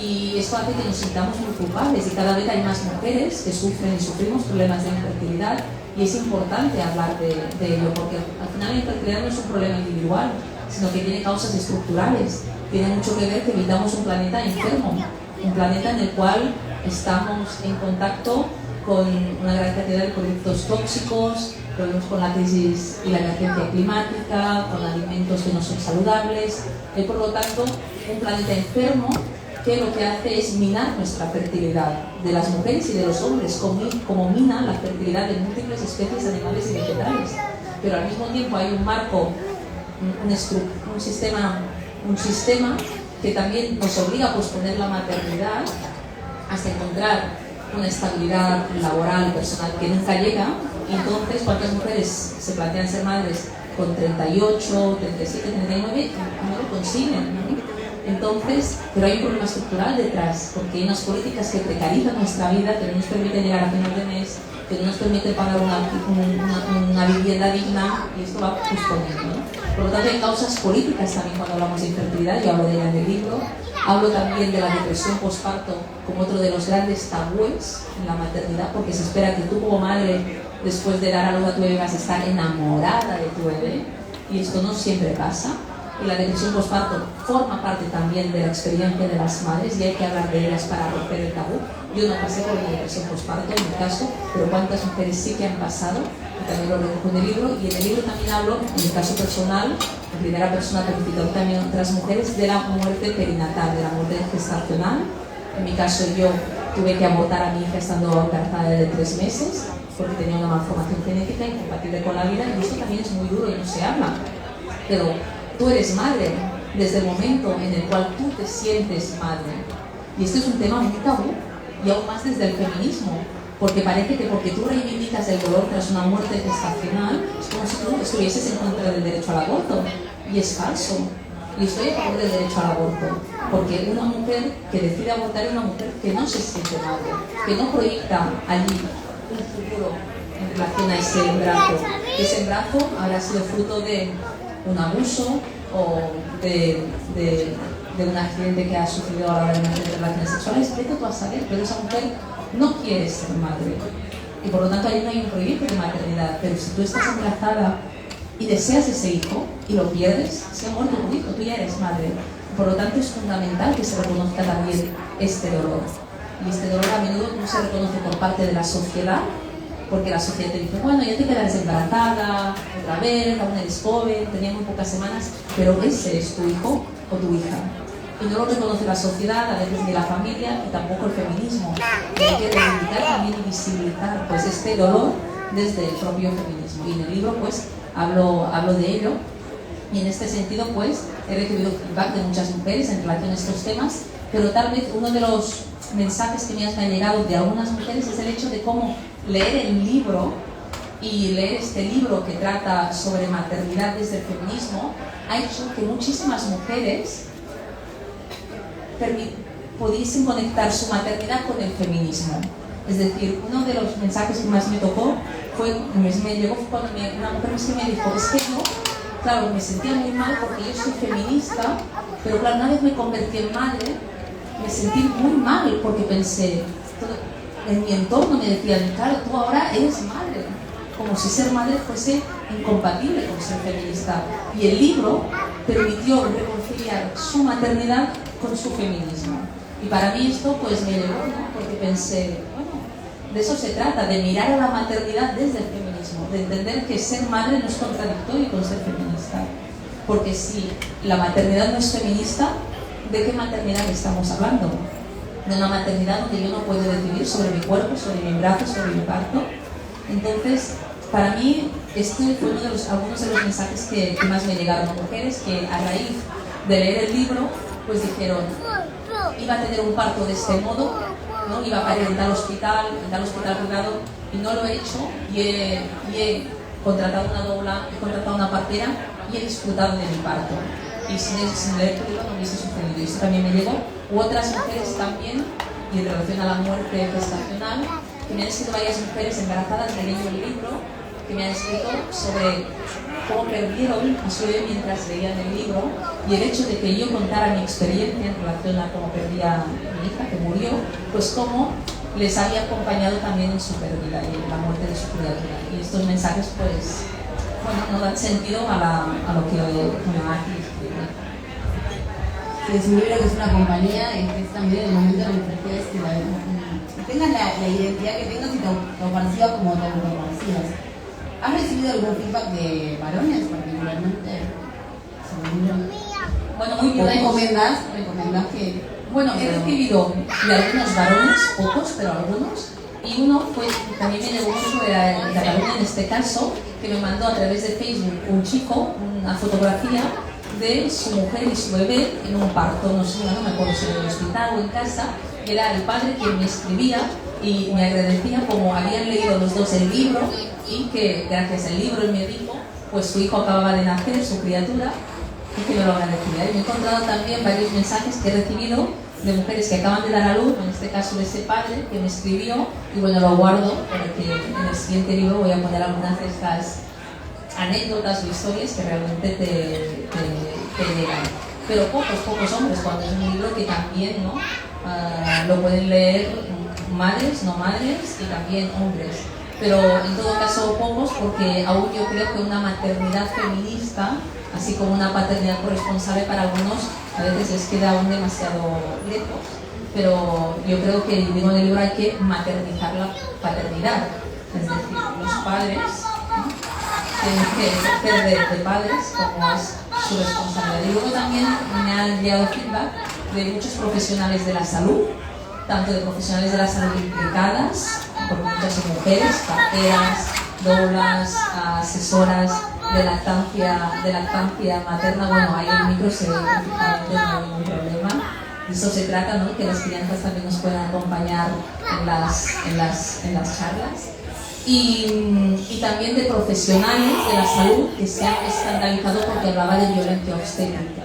Y esto hace que nos sintamos muy culpables y cada vez hay más mujeres que sufren y sufrimos problemas de infertilidad y es importante hablar de ello porque al final la infertilidad no es un problema individual, sino que tiene causas estructurales. Tiene mucho que ver que habitamos un planeta enfermo, un planeta en el cual estamos en contacto con una gran cantidad de productos tóxicos, problemas con la crisis y la emergencia climática, con alimentos que no son saludables, y por lo tanto un planeta enfermo que lo que hace es minar nuestra fertilidad de las mujeres y de los hombres, como mina la fertilidad de múltiples especies animales y vegetales. Pero al mismo tiempo hay un marco, un sistema que también nos obliga a posponer la maternidad hasta encontrar una estabilidad laboral y personal que nunca llega. Y entonces, ¿cuántas mujeres se plantean ser madres con 38, 37, 39 y no lo consiguen, ¿no? Entonces, pero hay un problema estructural detrás, porque hay unas políticas que precarizan nuestra vida, que no nos permiten llegar a final de mes, que no nos permiten pagar una vivienda digna, y esto va posponiendo, ¿no? Por lo tanto, hay causas políticas también cuando hablamos de infertilidad, yo hablo de ella en el libro. Hablo también de la depresión posparto como otro de los grandes tabúes en la maternidad, porque se espera que tú como madre, después de dar a luz a tu bebé, vas a estar enamorada de tu bebé, y esto no siempre pasa. Y la depresión posparto forma parte también de la experiencia de las madres y hay que hablar de ellas para romper el tabú. Yo no pasé por la depresión posparto en mi caso, pero cuántas mujeres sí que han pasado, y también lo recojo en el libro. Y en el libro también hablo, en mi caso personal, en primera persona, pero cito también otras mujeres, de la muerte perinatal, de la muerte gestacional. En mi caso yo tuve que abortar a mi hija estando embarazada de 3 meses porque tenía una malformación genética incompatible con la vida, y esto también es muy duro y no se habla. Pero tú eres madre desde el momento en el cual tú te sientes madre. Y esto es un tema muy tabú, y aún más desde el feminismo, porque parece que porque tú reivindicas el dolor tras una muerte gestacional, es como si tú estuvieses en contra del derecho al aborto. Y es falso. Y estoy a favor del derecho al aborto, porque una mujer que decide abortar es una mujer que no se siente madre, que no proyecta allí un futuro en relación a ese embarazo. Ese embarazo habrá sido fruto de un abuso o de un accidente que ha sufrido a la hora de mantener relaciones sexuales, vete tú a saber, pero esa mujer no quiere ser madre y por lo tanto ahí no hay un proyecto de maternidad. Pero si tú estás embarazada y deseas ese hijo y lo pierdes, se ha muerto tu hijo, tú ya eres madre. Por lo tanto, es fundamental que se reconozca también este dolor. Y este dolor a menudo no se reconoce por parte de la sociedad, porque la sociedad te dice, bueno, ya te quedarás embarazada, otra vez, aún eres joven, tenía muy pocas semanas, pero ese es tu hijo o tu hija. Y no lo reconoce la sociedad, a veces ni la familia, y tampoco el feminismo. Y hay que reivindicar también y visibilizar pues, este dolor desde el propio feminismo. Y en el libro pues hablo de ello. Y en este sentido, pues, he recibido feedback de muchas mujeres en relación a estos temas, pero tal vez uno de los mensajes que me han llegado de algunas mujeres es el hecho de cómo leer el libro y leer este libro que trata sobre maternidad desde el feminismo ha hecho que muchísimas mujeres pudiesen conectar su maternidad con el feminismo. Es decir, uno de los mensajes que más me tocó me llegó cuando una mujer me dijo, es que yo, claro, me sentía muy mal porque yo soy feminista, pero claro, una vez me convertí en madre, me sentí muy mal porque pensé, en mi entorno me decían, claro, tú ahora eres madre, como si ser madre fuese incompatible con ser feminista. Y el libro permitió reconciliar su maternidad con su feminismo. Y para mí esto pues me llevó, ¿no? Porque pensé, bueno, de eso se trata, de mirar a la maternidad desde el feminismo, de entender que ser madre no es contradictorio con ser feminista. Porque si la maternidad no es feminista, ¿de qué maternidad estamos hablando? De una maternidad donde yo no puedo decidir sobre mi cuerpo, sobre mi embarazo, sobre mi parto. Entonces, para mí, este fue algunos de los mensajes que más me llegaron a mujeres que a raíz de leer el libro, pues dijeron, iba a tener un parto de este modo, ¿no? Iba a parir en tal hospital privado, y no lo he hecho, y he contratado una doula, he contratado una partera, y he disfrutado de mi parto. Y sin leer el libro no hubiese sucedido. Y eso también me llegó. U otras mujeres también, y en relación a la muerte gestacional, que me han escrito varias mujeres embarazadas leyendo el libro, que me han escrito sobre cómo perdieron a su bebé mientras leían el libro, y el hecho de que yo contara mi experiencia en relación a cómo perdí a mi hija, que murió, pues cómo les había acompañado también en su pérdida y en la muerte de su criatura. Y estos mensajes, pues, bueno, no dan sentido a lo que me va aquí. Es un libro que es una compañía, es también el momento en el que tengas la identidad que tengas y te autopercibas como te autopercibas. ¿Has recibido algún feedback de varones particularmente? Bueno, muy bien. ¿Recomendás que...? Bueno, he recibido de algunos varones, pocos, pero algunos. Y uno fue, también me llegó mucho de Cataluña en este caso, que me mandó a través de Facebook un chico, una fotografía de su mujer y su bebé en un parto, no sé, no me acuerdo si en el hospital o en casa, y era el padre quien me escribía y me agradecía como habían leído los dos el libro y que gracias al libro él me dijo, pues su hijo acababa de nacer, su criatura, y que me lo agradecía. Y me he encontrado también varios mensajes que he recibido de mujeres que acaban de dar a luz, en este caso de ese padre que me escribió, y bueno, lo guardo porque en el siguiente libro voy a poner algunas de estas anécdotas o historias que realmente te llegan. Pero pocos hombres, cuando es un libro que también, ¿no? Lo pueden leer madres, no madres, y también hombres. Pero en todo caso pocos, porque aún yo creo que una maternidad feminista, así como una paternidad corresponsable para algunos, a veces les queda aún demasiado lejos. Pero yo creo que, digo en el libro, hay que maternizar la paternidad. Es decir, los padres, ¿no? Tienen que ejercer de padres como es su responsabilidad. Y luego también me han llegado feedback de muchos profesionales de la salud, tanto de profesionales de la salud implicadas, por muchas mujeres, parteras, doulas, asesoras de lactancia materna. Bueno, ahí el micro se ve perfectamente, no hay ningún problema. De eso se trata, ¿no? Que las crianzas también nos puedan acompañar en las charlas. Y también de profesionales de la salud que se han escandalizado porque hablaba de violencia obstétrica,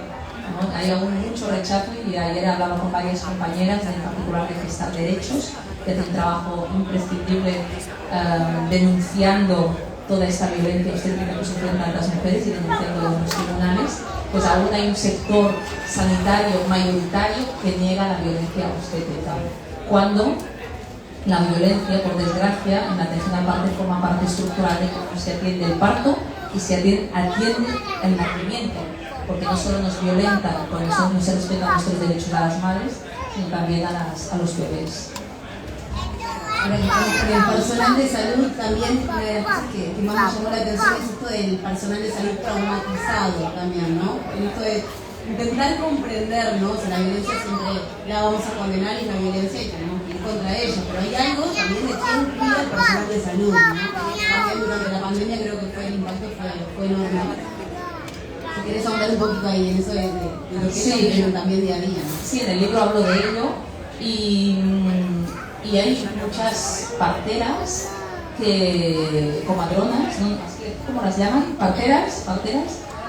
¿no? Hay aún mucho rechazo, y ayer hablaba con varias compañeras, en particular de Gestar Derechos, que hace un trabajo imprescindible denunciando toda esta violencia obstétrica que sufren tantas mujeres y denunciando en los tribunales. Pues aún hay un sector sanitario mayoritario que niega la violencia obstétrica, cuando la violencia, por desgracia, en la atención al parto forma parte estructural de cómo se atiende el parto y se atiende el nacimiento, porque no solo nos violentan, por eso no se respetan nuestros derechos a las madres, sino también a los bebés. Ahora que estamos con el personal de salud, también una de las cosas que más me llamó la atención es esto del personal de salud traumatizado también, ¿no? Esto de intentar comprender, ¿no? O sea, la violencia siempre la vamos a condenar y la violencia y tenemos que ir contra ella, pero hay algo también de quién cuida al personal de salud, ¿no? También durante la pandemia creo que el impacto fue enorme. Si querés ahondar un poquito ahí en eso de lo que ellos también día a día, ¿no? Sí, en el libro hablo de ello y hay muchas parteras que, comadronas, ¿no? ¿Cómo las llaman? Parteras,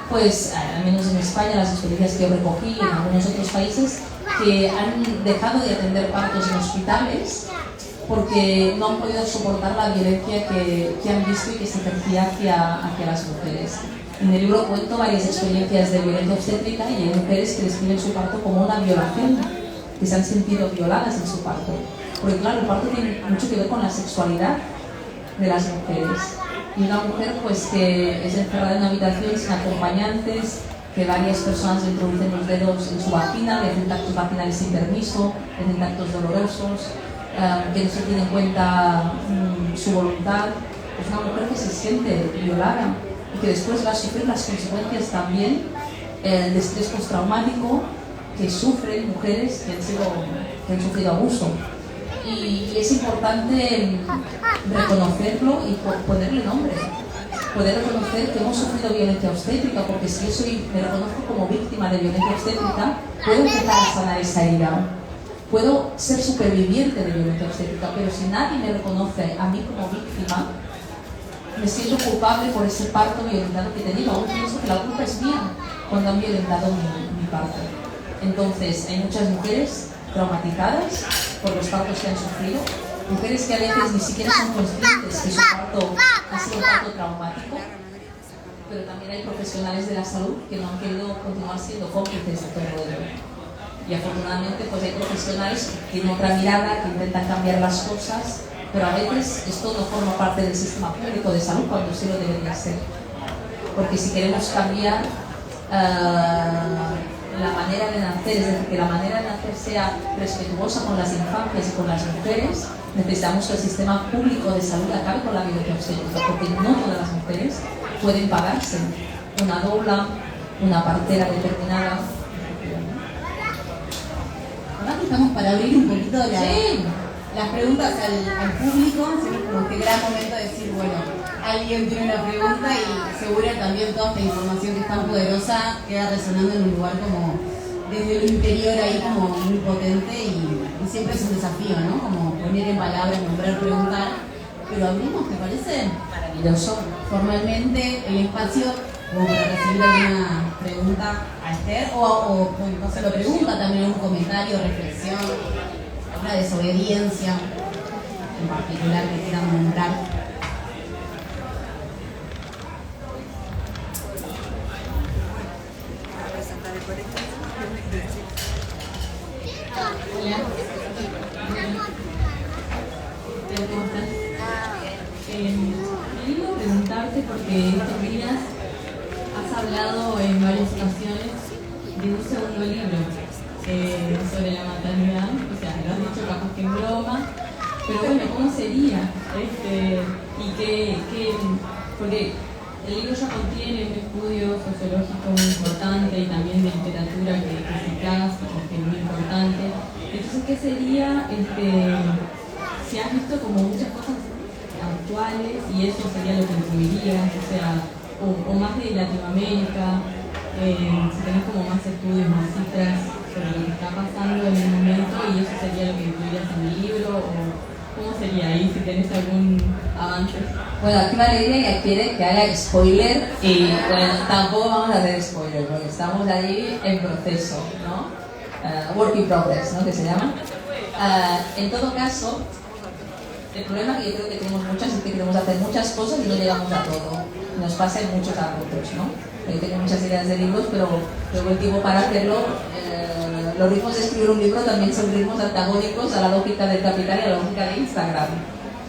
pues al menos en España, las experiencias que yo recogí en algunos otros países, que han dejado de atender partos en hospitales porque no han podido soportar la violencia que han visto y que se ejercía hacia las mujeres. En el libro cuento varias experiencias de violencia obstétrica y hay mujeres que describen su parto como una violación, que se han sentido violadas en su parto. Porque claro, el parto tiene mucho que ver con la sexualidad de las mujeres. Y una mujer pues que es encerrada en una habitación sin acompañantes, que varias personas le introducen los dedos en su vagina, le hacen tactos vaginales sin permiso, le hacen tactos dolorosos, que no se tiene en cuenta su voluntad. Es una mujer que se siente violada y que después va a sufrir las consecuencias también del estrés postraumático que sufren mujeres que han sufrido abuso. Y es importante reconocerlo y ponerle nombre, poder reconocer que hemos sufrido violencia obstétrica, porque si yo me reconozco como víctima de violencia obstétrica, puedo empezar a sanar esa herida, puedo ser superviviente de violencia obstétrica, pero si nadie me reconoce a mí como víctima, me siento culpable por ese parto violentado que he tenido. Aún pienso que la culpa es mía cuando han violentado mi parto. Entonces, hay muchas mujeres traumatizadas por los partos que han sufrido, mujeres que a veces ni siquiera son conscientes que su parto ha sido un parto traumático, pero también hay profesionales de la salud que no han querido continuar siendo cómplices de todo ello. Y afortunadamente pues hay profesionales que tienen otra mirada, que intentan cambiar las cosas, pero a veces esto no forma parte del sistema público de salud cuando sí lo debería ser. Porque si queremos cambiar la manera de nacer, es decir, que la manera de nacer sea respetuosa con las infancias y con las mujeres, necesitamos que el sistema público de salud acabe con la violencia obstétrica, porque no todas las mujeres pueden pagarse una doula, una partera determinada. Ahora que estamos para abrir un poquito las preguntas al público, como este gran momento de decir, bueno, alguien tiene una pregunta y seguro también toda esta información que es tan poderosa queda resonando en un lugar como desde el interior ahí como muy potente y siempre es un desafío, ¿no? Como poner en palabras, nombrar, preguntar. Pero abrimos, ¿te parece? Maravilloso. Formalmente el espacio como para recibir alguna pregunta a Esther o no se lo pregunta, también un comentario, reflexión, una desobediencia en particular que quieran nombrar. Hola. ¿Cómo estás? Quería preguntarte porque estos días has hablado en varias ocasiones de un segundo libro sobre la maternidad, o sea, lo has dicho capaz que en broma, pero bueno, ¿cómo sería? Porque el libro ya contiene un estudio sociológico muy importante y también de literatura que citás, que es muy importante. Entonces, ¿qué sería si has visto como muchas cosas actuales y eso sería lo que incluirías, o sea, o más de Latinoamérica, si tenés como más estudios, más cifras sobre lo que está pasando en el momento y eso sería lo que incluirías en el libro, o cómo sería ahí, si tenés algún avance? Bueno, aquí Valeria ya quiere que haga spoiler y bueno, tampoco vamos a hacer spoiler porque estamos ahí en proceso, ¿no? Work in progress, ¿no? Que se llama. En todo caso, el problema que yo creo que tenemos muchas es que queremos hacer muchas cosas y no llegamos a todo. Nos pasa en muchos ámbitos, ¿no? Yo tengo muchas ideas de libros, pero luego el tiempo para hacerlo, los ritmos de escribir un libro también son ritmos antagónicos a la lógica del capital y a la lógica de Instagram,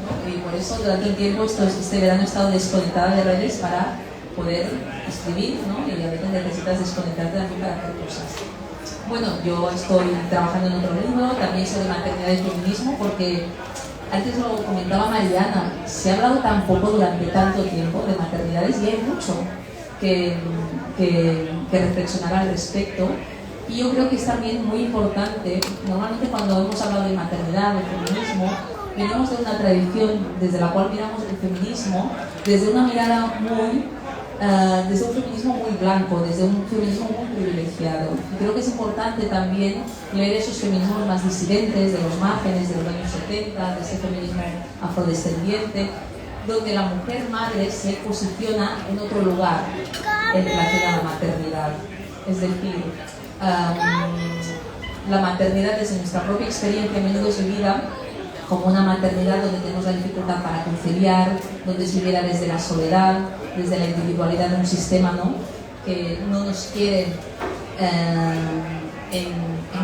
¿no? Y por eso durante un tiempo, este verano he estado desconectada de redes para poder escribir, ¿no? Y a veces necesitas desconectarte también para hacer cosas. Bueno, yo estoy trabajando en otro libro, también sobre maternidad y feminismo, porque antes lo comentaba Mariana, se ha hablado tan poco durante tanto tiempo de maternidades y hay mucho que reflexionar al respecto. Y yo creo que es también muy importante, normalmente cuando hemos hablado de maternidad, de feminismo, venimos de una tradición desde la cual miramos el feminismo desde una mirada desde un feminismo muy blanco, desde un feminismo muy privilegiado. Y creo que es importante también leer esos feminismos más disidentes, de los márgenes de los años 70, de ese feminismo afrodescendiente, donde la mujer madre se posiciona en otro lugar en relación a la maternidad. Es decir, la maternidad desde nuestra propia experiencia a menudo es vivida como una maternidad donde tenemos la dificultad para conciliar, donde es vivida desde la soledad, desde la individualidad de un sistema, ¿no?, que no nos quiere en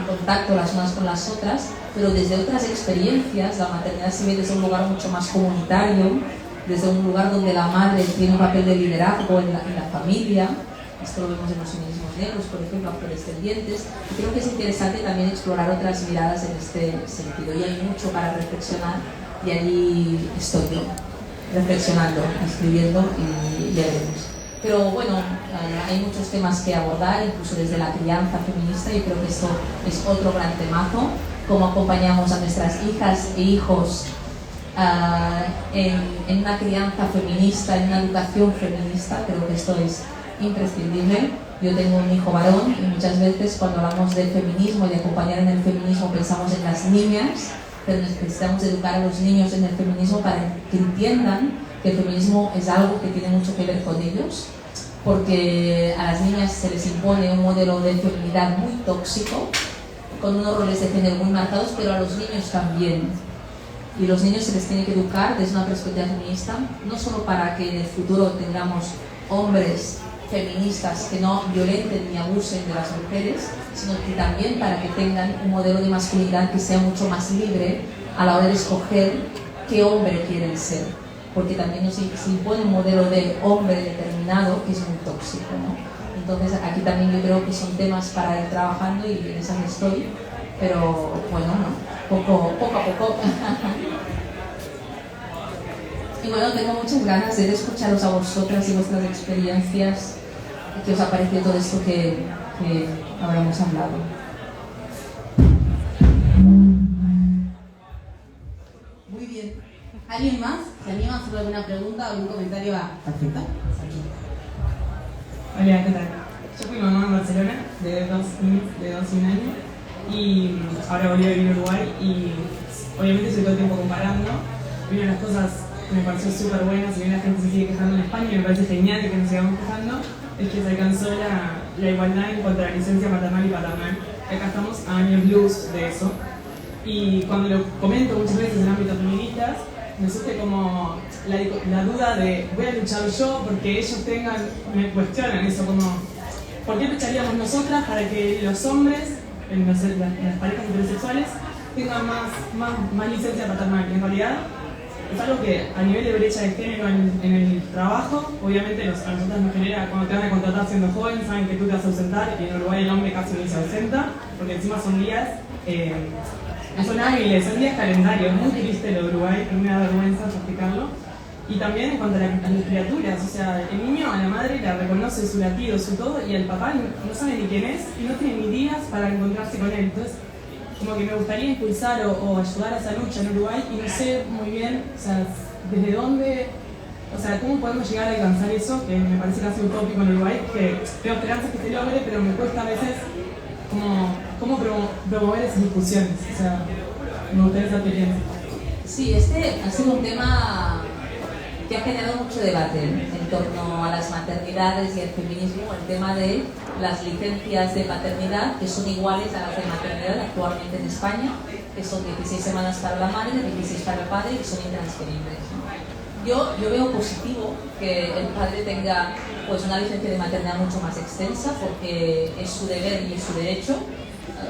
contacto las unas con las otras, pero desde otras experiencias la maternidad se ve desde un lugar mucho más comunitario, desde un lugar donde la madre tiene un papel de liderazgo en la familia. Esto lo vemos en los feminismos negros, por ejemplo, afrodescendientes, y creo que es interesante también explorar otras miradas en este sentido, y hay mucho para reflexionar, y allí estoy yo, reflexionando, escribiendo, y ya veremos. Pero bueno, hay muchos temas que abordar, incluso desde la crianza feminista, y creo que esto es otro gran temazo, cómo acompañamos a nuestras hijas e hijos en una crianza feminista, en una educación feminista. Creo que esto es imprescindible. Yo tengo un hijo varón y muchas veces cuando hablamos del feminismo y de acompañar en el feminismo pensamos en las niñas, pero necesitamos educar a los niños en el feminismo para que entiendan que el feminismo es algo que tiene mucho que ver con ellos, porque a las niñas se les impone un modelo de feminidad muy tóxico, con unos roles de género muy marcados, pero a los niños también. Y los niños se les tiene que educar desde una perspectiva feminista, no solo para que en el futuro tengamos hombres feministas que no violenten ni abusen de las mujeres, sino que también para que tengan un modelo de masculinidad que sea mucho más libre a la hora de escoger qué hombre quieren ser, porque también se impone un modelo de hombre determinado que es muy tóxico, ¿no? Entonces aquí también yo creo que son temas para ir trabajando y en esas estoy, pero bueno, ¿no? Poco a poco. Y bueno, tengo muchas ganas de escucharos a vosotras y vuestras experiencias. ¿Qué os ha parecido todo esto que ahora hemos hablado? Muy bien. ¿Alguien más se anima a hacer alguna pregunta o algún comentario? Perfecto. Hola, ¿qué tal? Yo fui mamá en Barcelona de 2 y 1 año y ahora volví a vivir a Uruguay y obviamente estoy todo el tiempo comparando. Y una de las cosas que me pareció súper buena, si bien la gente se sigue quejando en España y me parece genial que nos sigamos quejando, es que se alcanzó la igualdad en cuanto a la licencia maternal y paternal. Acá estamos a años luz de eso. Y cuando lo comento muchas veces en ámbitos feministas, me surge como la duda de voy a luchar yo porque ellos me cuestionan eso, como ¿por qué lucharíamos nosotras para que los hombres, las parejas heterosexuales, tengan más licencia paternal? Y en realidad es algo que a nivel de brecha de género en el trabajo, obviamente a nosotros nos genera, cuando te van a contratar siendo joven, saben que tú te vas a ausentar, y en Uruguay el hombre casi no se ausenta, porque encima son días, no son hábiles, son días calendarios, muy triste lo de Uruguay, que me da vergüenza explicarlo. Y también en cuanto a las criaturas, o sea, el niño a la madre le reconoce su latido, su todo, y el papá no sabe ni quién es, y no tiene ni días para encontrarse con él. Entonces, como que me gustaría impulsar o ayudar a esa lucha en Uruguay y no sé muy bien, o sea, desde dónde, o sea, cómo podemos llegar a alcanzar eso, que me parece casi utópico en Uruguay, que tengo esperanzas que se logre, pero me cuesta a veces cómo promover esas discusiones, o sea, me gustaría esa experiencia. Sí, este ha sido un tema que ha generado mucho debate en torno a las maternidades y el feminismo, el tema de las licencias de paternidad, que son iguales a las de maternidad actualmente en España, que son 16 semanas para la madre, 16 para el padre, y que son intransferibles, ¿no? Yo veo positivo que el padre tenga pues una licencia de maternidad mucho más extensa, porque es su deber y es su derecho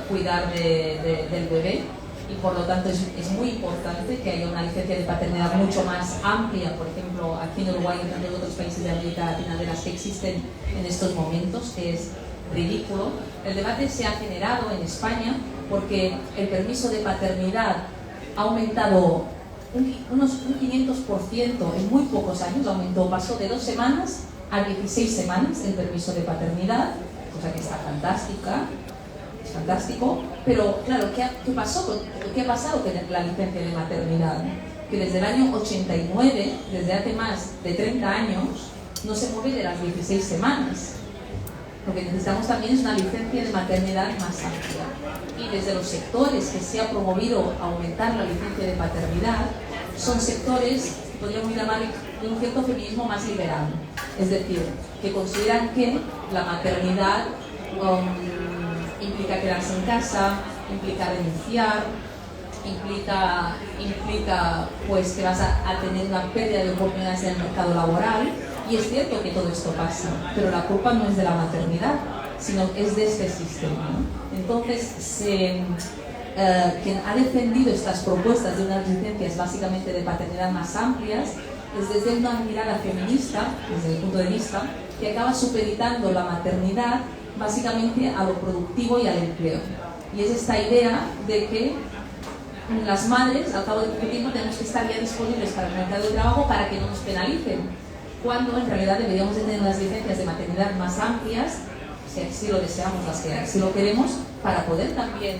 cuidar del bebé. y por lo tanto es muy importante que haya una licencia de paternidad mucho más amplia, por ejemplo, aquí en Uruguay y en otros países de América Latina de las que existen en estos momentos, que es ridículo. El debate se ha generado en España porque el permiso de paternidad ha aumentado un 500% en muy pocos años, pasó de 2 semanas a 16 semanas el permiso de paternidad, cosa que está fantástica, es fantástico, pero claro, ¿qué ha pasado con la licencia de maternidad? Que desde el año 89, desde hace más de 30 años, no se mueve de las 16 semanas. Lo que necesitamos también es una licencia de maternidad más amplia. Y desde los sectores que se ha promovido aumentar la licencia de paternidad, son sectores, podríamos llamar, de un cierto feminismo más liberal. Es decir, que consideran que la maternidad implica quedarse en casa, implica renunciar, implica pues que vas a tener una pérdida de oportunidades en el mercado laboral. Y es cierto que todo esto pasa, pero la culpa no es de la maternidad, sino es de este sistema, ¿no? Entonces, quien ha defendido estas propuestas de unas licencias básicamente de paternidad más amplias es desde una mirada feminista, desde el punto de vista, que acaba supeditando la maternidad básicamente a lo productivo y al empleo. Y es esta idea de que las madres, al cabo de poco tiempo, tenemos que estar ya disponibles para el mercado de trabajo para que no nos penalicen, cuando en realidad deberíamos de tener unas licencias de maternidad más amplias, si así lo deseamos, las que así lo queremos, para poder también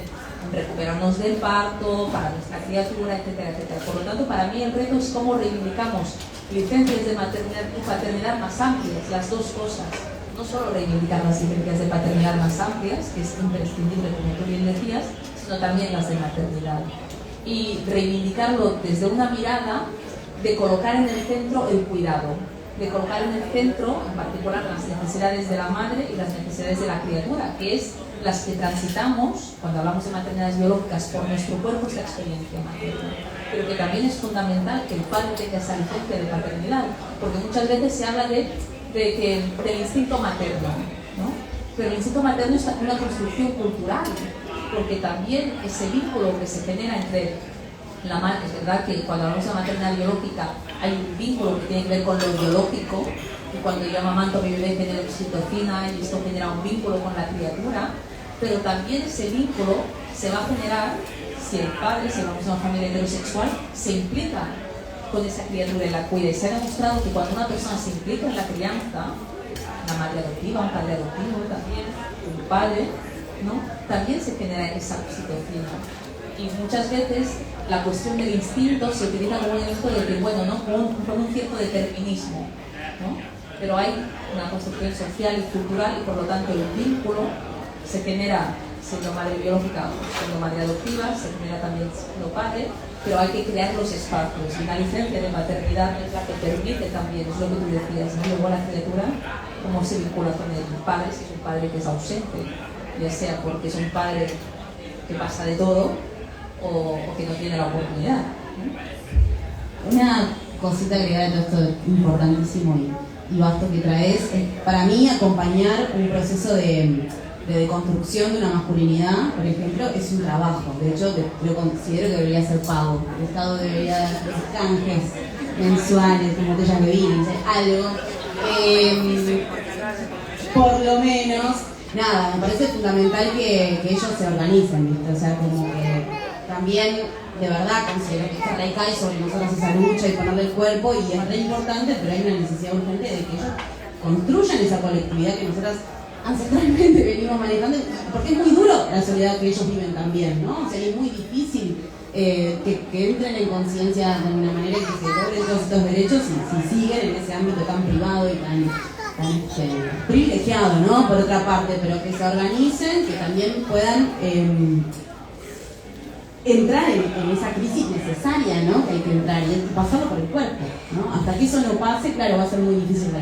recuperarnos del parto, para nuestra criatura, etcétera, etcétera. Por lo tanto, para mí el reto es cómo reivindicamos licencias de maternidad y paternidad más amplias, las dos cosas. No solo reivindicar las licencias de paternidad más amplias, que es imprescindible, como tú bien decías, sino también las de maternidad. Y reivindicarlo desde una mirada de colocar en el centro el cuidado, de colocar en el centro, en particular, las necesidades de la madre y las necesidades de la criatura, que es las que transitamos cuando hablamos de maternidades biológicas por nuestro cuerpo, esta experiencia materna. Pero que también es fundamental que el padre tenga esa licencia de paternidad, porque muchas veces se habla del instinto materno, ¿no? Pero el instinto materno es una construcción cultural, porque también ese vínculo que se genera entre la madre, es verdad que cuando hablamos de maternidad biológica hay un vínculo que tiene que ver con lo biológico, y cuando yo amamanto mi bebé genera oxitocina y esto genera un vínculo con la criatura, pero también ese vínculo se va a generar si el padre, si hablamos de una familia heterosexual, se implica con esa criatura y la cuida. Y se ha demostrado que cuando una persona se implica en la crianza, una madre adoptiva, un padre adoptivo también, un padre, ¿no? También se genera esa oxitocina. Y muchas veces la cuestión del instinto se utiliza como un elemento de que, bueno, ¿no? con un cierto determinismo, ¿no? Pero hay una construcción social y cultural y por lo tanto el vínculo se genera siendo madre biológica o siendo madre adoptiva, se genera también siendo padre, pero hay que crear los espacios. Y una licencia de maternidad es la que permite también, es lo que tú decías, ¿no? Luego la criatura, cómo se vincula con el padre, si es un padre que es ausente, ya sea porque es un padre que pasa de todo o que no tiene la oportunidad, ¿no? Una cosita agregada de todo esto importantísimo y vasto que traes es, para mí, acompañar un proceso de deconstrucción de una masculinidad, por ejemplo, es un trabajo. De hecho, lo considero que debería ser pago. El Estado debería dar los canjes mensuales, como botellas de vino, algo. Por lo menos, nada, me parece fundamental que ellos se organicen, ¿viste? O sea, como que también, de verdad, considero que esta recae sobre nosotros esa lucha y ponerle el cuerpo, y es re importante, pero hay una necesidad urgente de que ellos construyan esa colectividad que nosotras ancestralmente venimos manejando, porque es muy duro la soledad que ellos viven también, ¿no? O sea, es muy difícil que entren en conciencia de alguna manera y que se logren todos estos derechos si siguen en ese ámbito tan privado y tan privilegiado, ¿no? Por otra parte, pero que se organicen, que también puedan entrar en esa crisis necesaria, ¿no? Que hay que entrar y pasarlo por el cuerpo, ¿no? Hasta que eso no pase, claro, va a ser muy difícil de